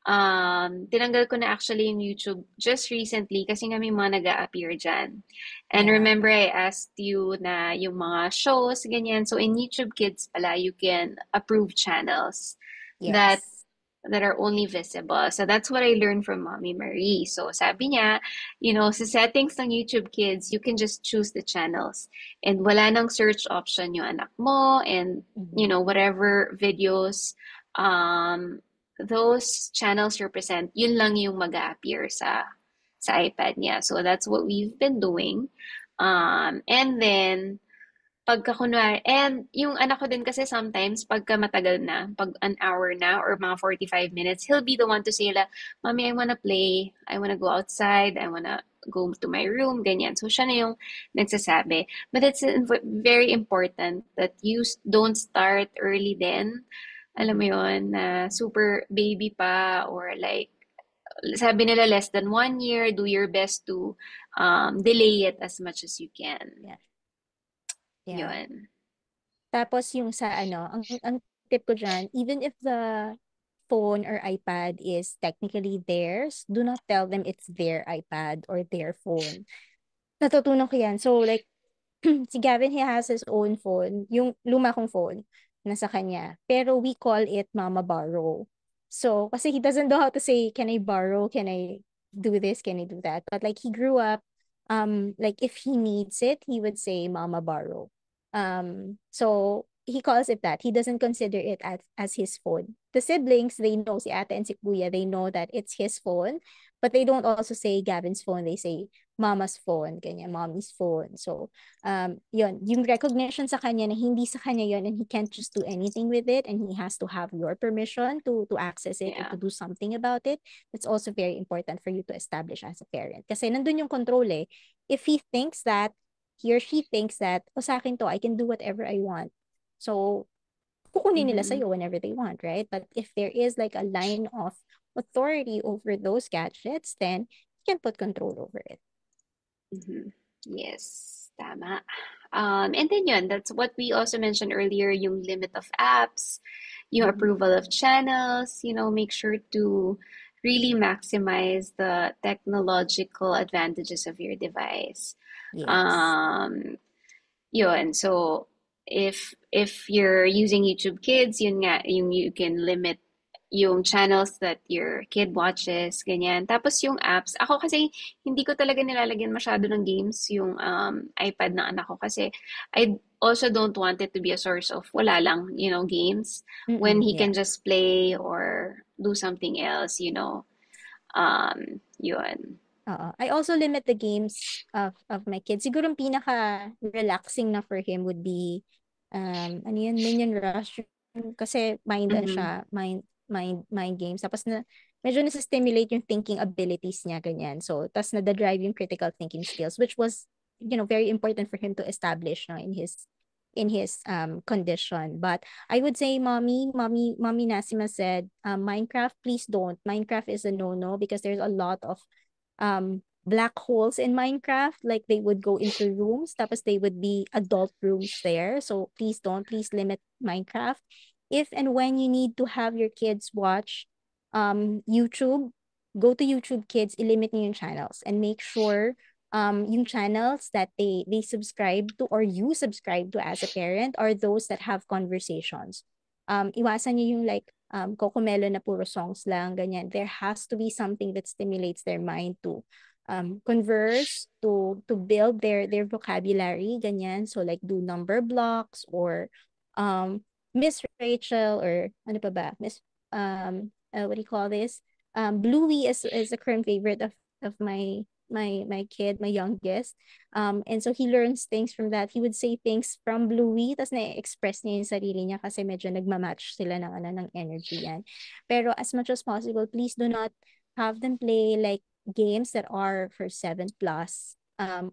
tinanggal ko na actually yung YouTube just recently kasi nga may mga nag-a-appear dyan. And Yeah. remember I asked you na yung mga shows, ganyan. So in YouTube Kids pala, you can approve channels that Yes. that are only visible. So that's what I learned from Mommy Marie. So sabi niya, sa settings ng YouTube Kids, you can just choose the channels. And wala nang search option yung anak mo, and Mhm. whatever videos those channels represent, yun lang yung mag-a-appear sa sa iPad niya. So that's what we've been doing. And then pagka kunwari, and yung anak ko din kasi sometimes, pagka matagal na, pag an hour na or mga 45 minutes, he'll be the one to say like, Mommy, I wanna play, I wanna go outside, I wanna go to my room, ganyan. So siya na yung nagsasabi. But it's very important that you don't start early then. Alam mo Mhm. yon na super baby pa or like, sabi nila less than 1 year, do your best to delay it as much as you can. Yeah. Yeah. Yun. Tapos yung sa ano, ang tip ko diyan, even if the phone or iPad is technically theirs, do not tell them it's their iPad or their phone. Natutunan ko yan. So like si Gavin, he has his own phone, yung luma kong phone, nasa kanya. Pero we call it Mama Borrow. So, kasi he doesn't know how to say, can I borrow? Can I do this? Can I do that? But like he grew up, like if he needs it, he would say Mama Borrow. So he calls it that. He doesn't consider it as his phone. The siblings, they know, si ate and si kuya, they know that it's his phone, but they don't also say Gavin's phone. They say mama's phone, ganyan, mommy's phone. So, yun, yung recognition sa kanya na hindi sa kanya yun and he can't just do anything with it and he has to have your permission to access it and Yeah. to do something about it. It's also very important for you to establish as a parent. Kasi nandun yung control eh. If he thinks that, he or she thinks that, o sa akin to, I can do whatever I want. So, kukunin nila Mm-hmm. sa'yo whenever they want, right? But if there is like a line of authority over those gadgets, then you can put control over it. Mm-hmm. Yes, tama. And then yun, that's what we also mentioned earlier, yung limit of apps, yung Mhm. approval of channels, make sure to really maximize the technological advantages of your device. Yes. Um, Yun. So, if you're using YouTube Kids, yun nga, yung you can limit yung channels that your kid watches, ganyan. Tapos yung apps, ako kasi hindi ko talaga nilalagyan masyado ng games yung iPad ng anak ko kasi I also don't want it to be a source of wala lang, games when Mm-mm, he yeah. can just play or do something else, yun. I also limit the games of my kids. Siguro ang pinaka-relaxing na for him would be, ano yun, Minion Rush. Kasi ano Mm-hmm. siya, mind games. Tapos medyo nasa-stimulate yung thinking abilities niya, ganyan. So, tapos nadadrive yung critical thinking skills, which was, very important for him to establish, no, in his condition. But I would say, mommy Nasima said, Minecraft, please don't. Minecraft is a no-no because there's a lot of black holes in Minecraft. Like they would go into rooms, tapos they would be adult rooms there. So please don't, please limit Minecraft. If and when you need to have your kids watch YouTube, go to YouTube Kids, ilimit niyo yung channels and make sure yung channels that they subscribe to or you subscribe to as a parent are those that have conversations. Iwasan niyo yung like Cocomelon na puro songs lang, ganyan. There has to be something that stimulates their mind to converse, to build their vocabulary, ganyan. So like do number blocks or um Miss Rachel or ano pa ba? What do you call this? Bluey is a current favorite of my kid, my youngest. And so he learns things from that. He would say things from Bluey, tapos na-express niya yung sarili niya kasi medyo nagmamatch sila ng, ng energy yan. Pero as much as possible, please do not have them play like games that are for 7 plus.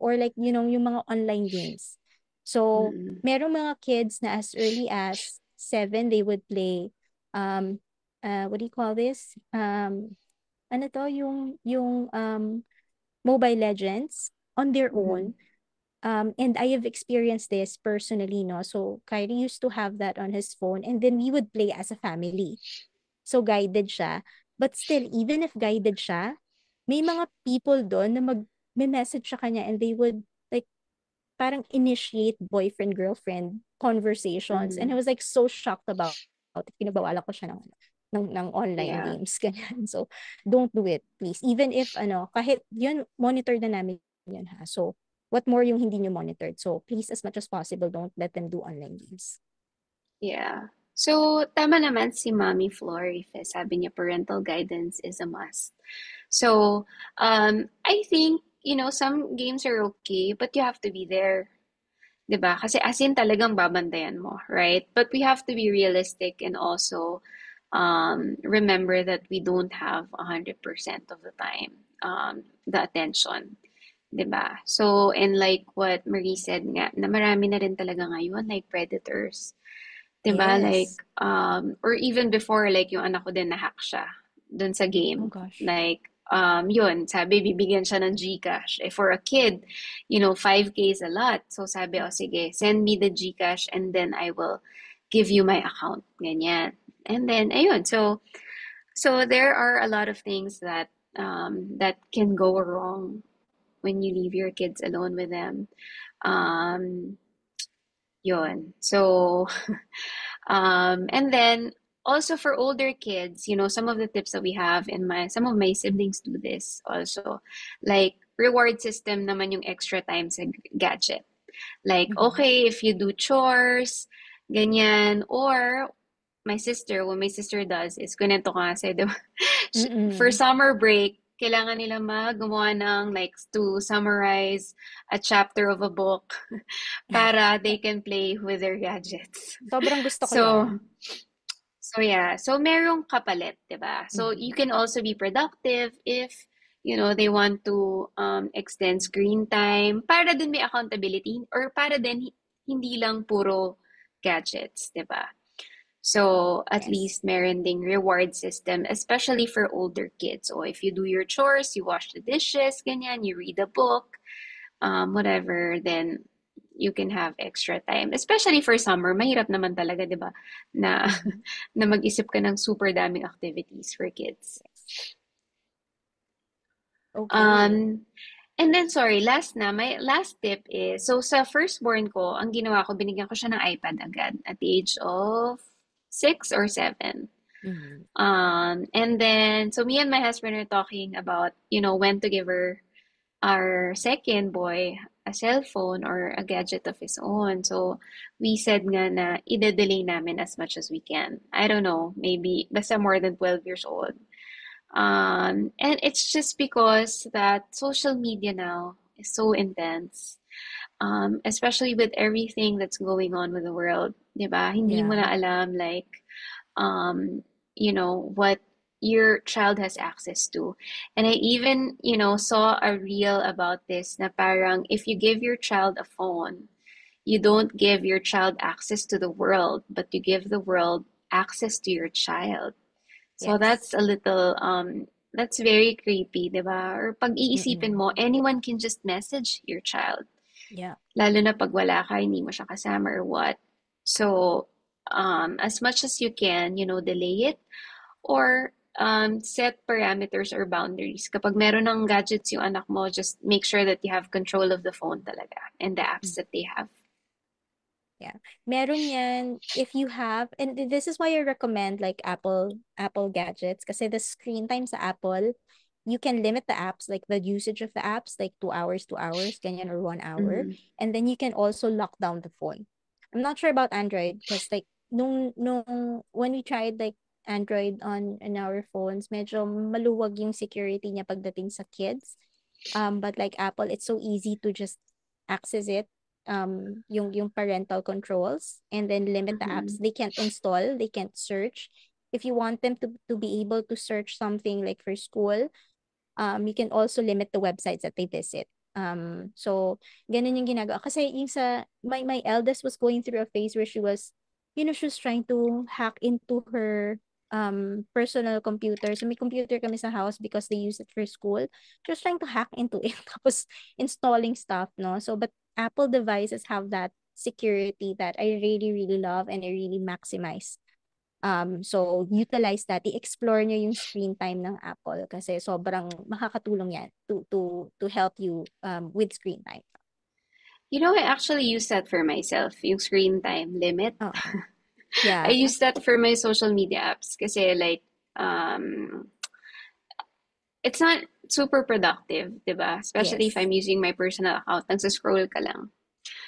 Or like, yung mga online games. So, Mm-hmm. merong mga kids na as early as 7, they would play, what do you call this? Ano to, yung Mobile Legends on their Mm-hmm. own. And I have experienced this personally, no? So Kyrie used to have that on his phone and then we would play as a family. So guided siya. But still, even if guided siya, may mga people doon na mag-message sa kanya and they would like parang initiate boyfriend-girlfriend conversations. And Mm-hmm. I was like so shocked about it. Pinabawalan ko siya ng online Yeah. games. Ganyan. So, don't do it, please. Even if, kahit yun, monitor na namin yun ha. So, what more yung hindi nyo monitored? So, please, as much as possible, don't let them do online games. Yeah. So, tama naman si Mommy Florife. Sabi niya, parental guidance is a must. So, I think, some games are okay, but you have to be there. 'Di ba? Kasi as in talagang babantayan mo, right? But we have to be realistic and also remember that we don't have 100% of the time the attention, 'di ba? So, and like what Marie said nga, na marami na rin talaga ngayon, like predators. 'Di ba? Like, Yes. or even before, like yung anak ko din na-hack siya dun sa Oh game. gosh. Like, yun, sabi, bibigyan siya ng GCash. Eh, for a kid, 5K is a lot. So sabi, oh, sige, send me the GCash and then I will give you my account. Ganyan. And then, ayun. So there are a lot of things that can go wrong when you leave your kids alone with them. Um, Yun. So, and then also for older kids, some of the tips that we have some of my siblings do this also. Like reward system naman yung extra time sa gadget. Like, Mhm. okay, if you do chores, ganyan, or what my sister does is, ganito ka kasi, di ba? For Mm-mm. summer break, kailangan nila gumawa ng, like, to summarize a chapter of a book para they can play with their gadgets. Sobrang gusto ko So, 'yan. so yeah. So, merong kapalit, di ba? So, Mhm. you can also be productive if, they want to extend screen time para din may accountability or para din hindi lang puro gadgets, di ba? So, at Yes. least meron ding reward system, especially for older kids. So, if you do your chores, you wash the dishes, ganyan, you read a book, whatever, then you can have extra time. Especially for summer, mahirap naman talaga, di ba? Na, Mhm. na mag-isip ka ng super daming activities for kids. Yes. Okay. Um, and then, sorry, my last tip is, so sa firstborn ko, ang ginawa ko, binigyan ko siya ng iPad agad at the age of 6 or 7. Mhm. And then, so me and my husband are talking about, when to give our second boy a cell phone or a gadget of his own. So, we said nga na ide-delay namin as much as we can. I don't know, maybe basta more than 12 years old. And it's just because that social media now is so intense, especially with everything that's going on with the world, 'di ba? Hindi mo Yeah. na alam, like, um, what your child has access to. And I even, saw a reel about this na parang if you give your child a phone, you don't give your child access to the world, but you give the world access to your child. So Yes. that's very creepy, 'di ba? Or pag iisipin Mm-mm. mo, anyone can just message your child. Yeah. Lalo na pag wala ka, hindi mo siya kasama or what. So, as much as you can, delay it or set parameters or boundaries. Kapag meron ng gadgets yung anak mo, just make sure that you have control of the phone talaga and the apps that they have. Yeah. Meron yan if you have, and this is why I recommend like Apple gadgets kasi the screen time sa Apple, you can limit the apps, like the usage of the apps, like 2 hours, 2 hours, ganyan, or 1 hour. Mhm. And then you can also lock down the phone. I'm not sure about Android because like nung when we tried like Android on our phones, medyo maluwag yung security niya pagdating sa kids. But like Apple, it's so easy to just access it, yung parental controls, and then limit the apps Mhm. they can't install, they can't search. If you want them to be able to search something like for school, you can also limit the websites that they visit. So ganun yung ginagawa kasi yung sa my eldest was going through a phase where she was trying to hack into her personal computer. So may computer kami sa house because they use it for school. She was trying to hack into it tapos installing stuff, no? So but Apple devices have that security that I really really love and I really maximize. So utilize that, i-explore nyo yung screen time ng Apple kasi sobrang makakatulong yan to help you with screen time. I actually use that for myself, yung screen time limit. Oo. I Yeah. use that for my social media apps kasi like um it's not super productive, 'di ba? Especially if Yes. I'm using my personal account, nagsa-scroll ka lang.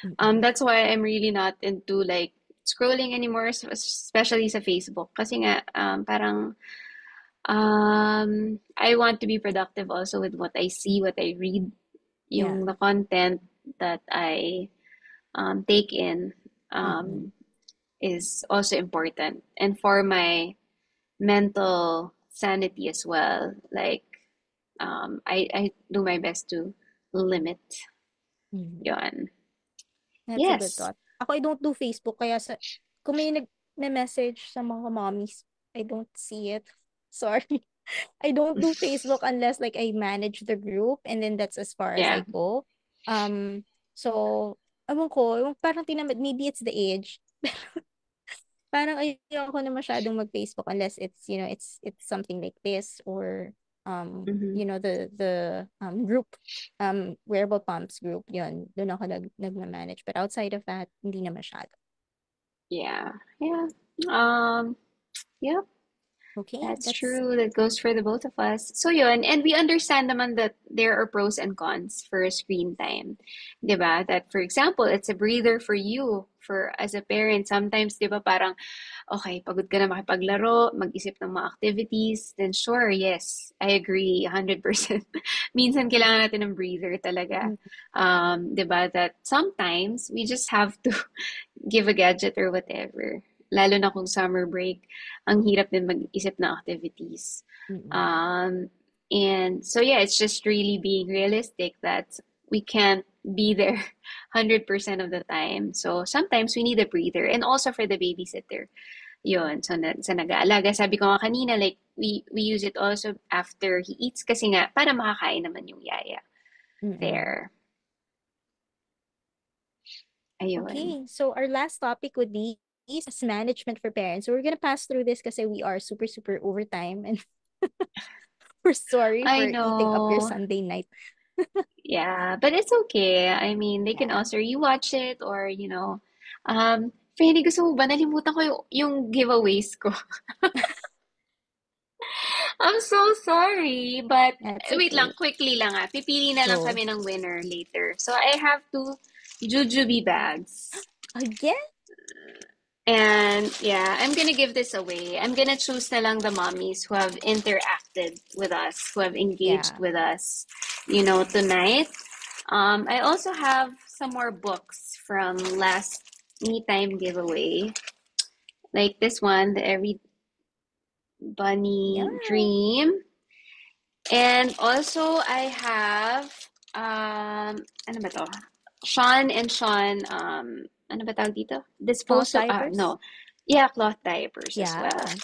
Mm-mm. That's why I'm really not into like scrolling anymore, especially sa Facebook. Kasi nga, parang I want to be productive also with what I see, what I read, Yeah. yung the content that I take in Mm-mm. is also important. And for my mental sanity as well, like I do my best to limit Mhm. yon. That's a good Yes. thought. Ako, I don't do Facebook, kaya kung may nag-message sa mga mommies, I don't see it. Sorry. I don't do Facebook unless like I manage the group, and then that's as far as Yeah. I go. So, ewan ko, parang tinamad, maybe it's the age. Parang ayoko na masyadong mag-Facebook unless it's, it's something like this, or Mm-hmm. group, wearable pumps group, yun. Doon ako nag-manage. But outside of that, hindi na masyado. Yeah. Yeah. Um, yep. Okay, That's that's true. That goes for the both of us. So yun, and we understand naman that there are pros and cons for screen time. 'Di ba? That for example, it's a breather for you, for as a parent. Sometimes 'di ba parang okay, pagod ka na makipaglaro, mag-isip ng mga activities, then sure, yes, I agree 100%. Minsan kailangan natin ng breather talaga. mm, 'Di ba? That sometimes we just have to give a gadget or whatever. Lalo na kung summer break, ang hirap din mag-isip ng activities. mm-mm. Um, and so yeah, it's just really being realistic that we can't be there 100% of the time. So sometimes we need a breather and also for the babysitter. Yun, so sa nag-aalaga, sabi ko nga kanina, like, we use it also after he eats kasi nga, para makakain naman yung yaya. Mm-mm. There. Ayun. Okay, so our last topic would be stress management for parents. So we're gonna pass through this kasi we are super, super overtime, and we're sorry I for eating up your know. Sunday night. Yeah, but it's okay. I mean, they can Yeah. also rewatch it or, Freddy, gusto mo ba? Nalimutan ko yung giveaways ko. I'm so sorry, but That's wait lang, okay. quickly lang ah. Pipili na lang Go. kami ng winner later. So I have two Jujube bags. Again? And yeah, I'm gonna give this away. I'm gonna choose na lang the mommies who have interacted with us, who have engaged Yeah. with us, tonight. I also have some more books from last Me Time giveaway, like this one, the Every Yeah. Bunny Dream, and also I have ano ba to? Sean and Sean, ano ba tawag dito? Cloth Disposal, diapers? no. Yeah, cloth diapers as well. Yeah.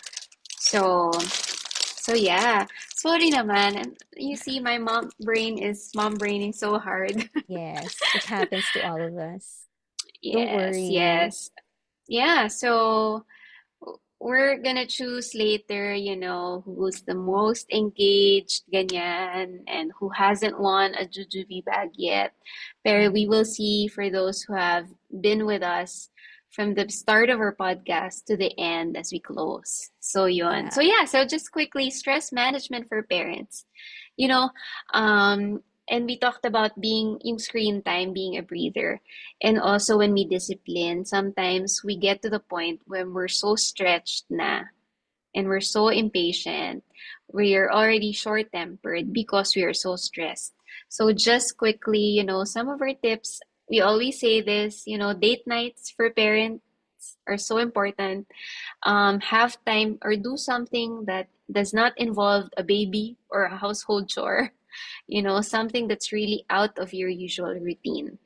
So, so yeah. Sorry naman. And you see, my mom braining so hard. Yes. It happens to all of us. Don't Yes, worry. yes. Yeah, so we're gonna choose later, who's the most engaged, ganyan, and who hasn't won a Jujubee bag yet. Pero we Mhm. will see for those who have been with us from the start of our podcast to the end as we close. So yun. So Yeah. yeah, so just quickly, stress management for parents. You know, um, and we talked about being yung screen time being a breather. And also when we discipline, sometimes we get to the point when we're so stretched na and we're so impatient. We are already short-tempered because we are so stressed. So just quickly, some of our tips, we always say this, date nights for parents are so important. Have time or do something that does not involve a baby or a household chore, something that's really out of your usual routine.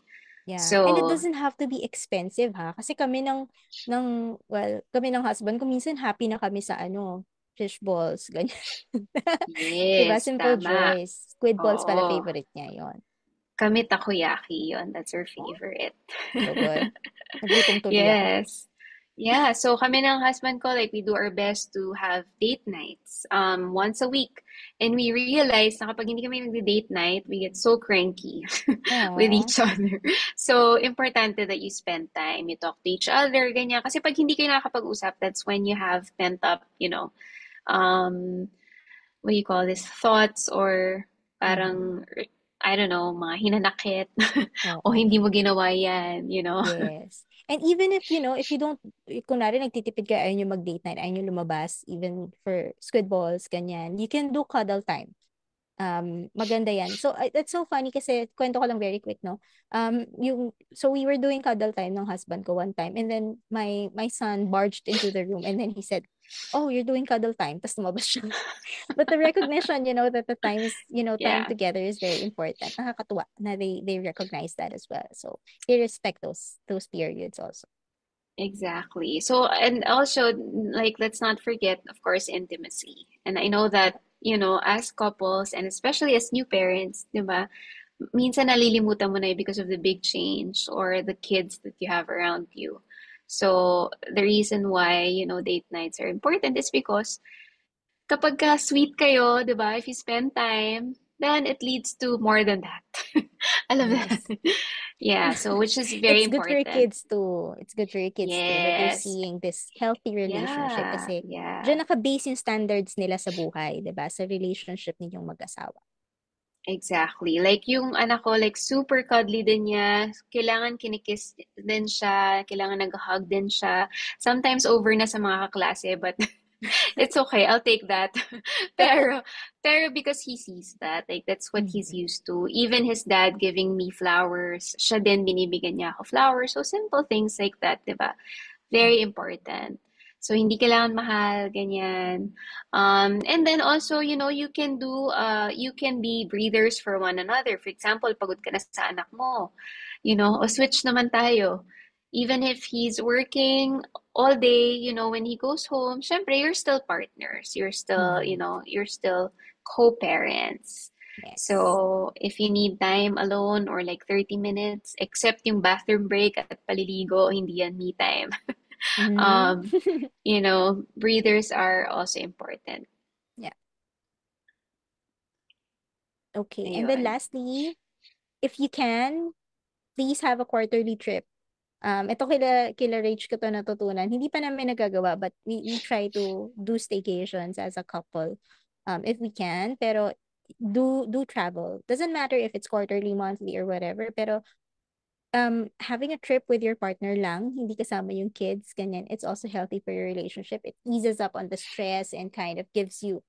Yeah. And it So, doesn't have to be expensive, ha? Kasi kami ng husband ko, minsan happy na kami sa fish balls, ganyan. Diba? yes, Simple tama. joys. Squid balls pala Oo. favorite niya yon. Kami takoyaki yon. That's our Oh, favorite. so good. Nagutom tuloy ako. Yes. Yeah, so kami ng husband ko, like, we do our best to have date nights once a week. And we realize na kapag hindi kami nag-date night, we get so cranky with Oh, each other. So, importante that you spend time, you talk to each other, ganyan. Kasi pag hindi kayo nakakapag-usap, that's when you have pent up, um, what do you call this, thoughts or mm-hmm. parang, I don't know, mga hinanakit o Oo. hindi mo ginawa yan, Yes. And even if, if you don't, kunwari nagtitipid ka, ayaw nyo mag-date night, ayaw nyo lumabas, even for squid balls, ganyan, you can do cuddle time. Maganda yan. So, it's so funny kasi, kwento ko lang very quick, no? So we were doing cuddle time ng husband ko one time, and then my son barged into the room, and then he said, oh, you're doing cuddle time. Tapos lumabas siya. But the recognition, that the time is, time Yeah. together is very important. Nakakatuwa na they recognize that as well. So they respect those periods also. Exactly. So, and also, like, let's not forget, of course, intimacy. And I know that, as couples and especially as new parents, di ba, minsan nalilimutan mo na because of the big change or the kids that you have around you. So, the reason why, date nights are important is because kapag ka sweet kayo, di ba, if you spend time, then it leads to more than that. Alam mo that? Yes. Yeah, so which is very It's good for your important. kids too. It's good for your kids too that they're Yes. seeing this healthy relationship Yeah, kasi yeah, diyan naka-base yung standards nila sa buhay, 'di ba? Sa relationship ninyong mag-asawa. exactly. Like yung anak ko, like super cuddly din niya. Kailangan kinikiss din siya. Kailangan nag-hug din siya. Sometimes over na sa mga kaklase, but it's okay. I'll take that. Pero, pero because he sees that, like that's what he's Mhm. used to. Even his dad giving me flowers, siya din binibigyan niya ako flowers. So simple things like that, 'di ba? Very important. So, hindi kailangan mahal, ganyan. And then also, you can be breathers for one another. For example, pagod ka na sa anak mo, o switch naman tayo. Even if he's working all day, when he goes home, syempre, you're still partners. Mhm. You're still co-parents. Yes. So, if you need time alone or like 30 minutes, except yung bathroom break at paliligo, hindi yan me time. Mhm. Um, breathers are also important. Yeah. Okay. And then Ayun. lastly, if you can, please have a quarterly trip. Ito kila Rach ko to natutunan. Hindi pa namin nagagawa, but we try to do staycations as a couple, if we can. Pero do travel. Doesn't matter if it's quarterly, monthly, or whatever. Pero having a trip with your partner lang, hindi kasama yung kids, ganyan, it's also healthy for your relationship. It eases up on the stress and kind of gives you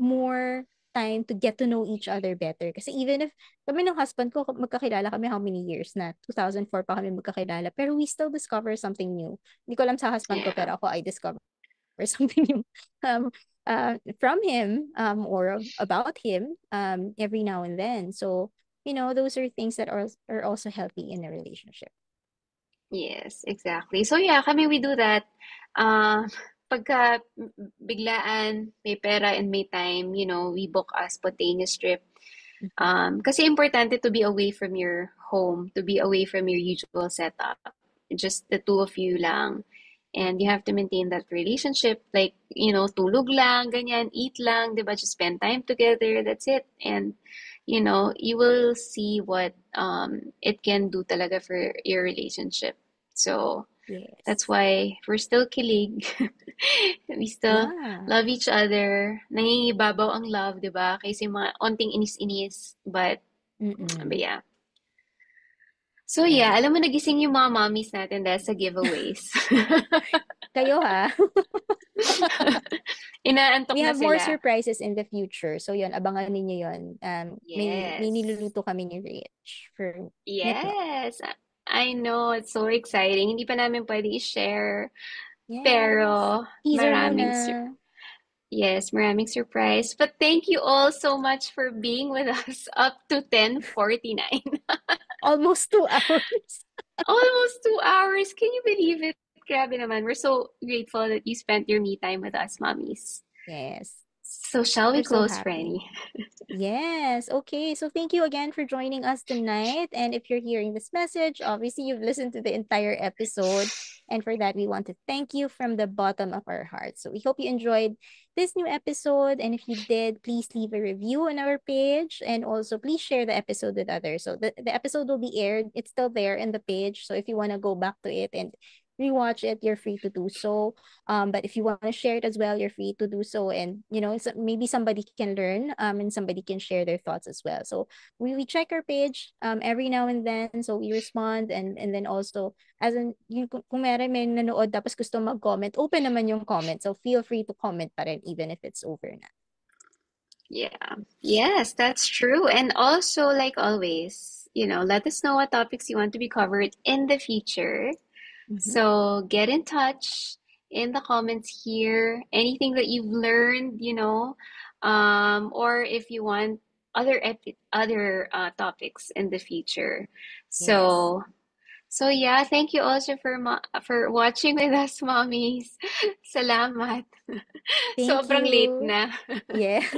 more time to get to know each other better. Kasi even if kami ng husband ko, magkakilala kami how many years na? 2004 pa kami magkakilala. Pero we still discover something new. Hindi ko alam sa husband ko, Yeah. pero ako, I discover something new from him or about him every now and then. So, those are things that are also healthy in a relationship. Yes, exactly. So yeah, kami we do that. Uh, pagka biglaan, may pera and may time, we book a spontaneous trip. Mhm. Kasi importante to be away from your home, to be away from your usual setup. Just the two of you lang. And you have to maintain that relationship. Like, tulog lang, ganyan, eat lang, di ba? Just spend time together. That's it. And, you will see what it can do talaga for your relationship. So, that's Yes. why we're still kilig. We still Yeah. love each other. Nangingibabaw ang love, di ba? Kasi mga onting inis-inis. But Mm-mm. yeah. So yeah, Yeah. alam mo nagising yung mga mommies natin dahil sa giveaways. Kayo ha. Inaantok We na have more sila. surprises in the future. So yun, abangan ninyo yun. May Yes. niluluto kami ni Rich for Nitno. Yes. I know, it's so exciting. Hindi pa namin pwede i-share. Yes. Pero Teaser muna. yes, maraming surprise. But thank you all so much for being with us up to 10:49. Almost 2 hours. Almost 2 hours. Can you believe it? Grabe naman. We're so grateful that you spent your me time with us, mommies. Yes. So shall we We're so close, happy. Franny? Yes. Okay. So thank you again for joining us tonight. And if you're hearing this message, obviously you've listened to the entire episode. And for that, we want to thank you from the bottom of our hearts. So we hope you enjoyed this new episode. And if you did, please leave a review on our page. And also, please share the episode with others. So the episode will be aired. It's still there in the page. So if you want to go back to it and rewatch it, you're free to do so. But if you want to share it as well, you're free to do so. And maybe somebody can learn, and somebody can share their thoughts as well. So we check our page every now and then. So we respond, and then also, as in, kung may nanood tapos gusto mag-comment, open naman yung comment. So feel free to comment pa rin even if it's over na. Yeah. Yes, that's true. And also, like always, let us know what topics you want to be covered in the future. Mhm. So get in touch in the comments here. Anything that you've learned, or if you want other topics in the future. Yes. So yeah, thank you also for watching with us, mommies. Salamat. Thank Sobrang late you. na. Yes.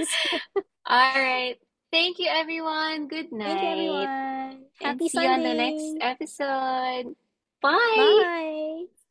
All right. Thank you, everyone. Good Thank you, night. everyone. And Happy see you on the next Sunday. episode. Bye. Bye.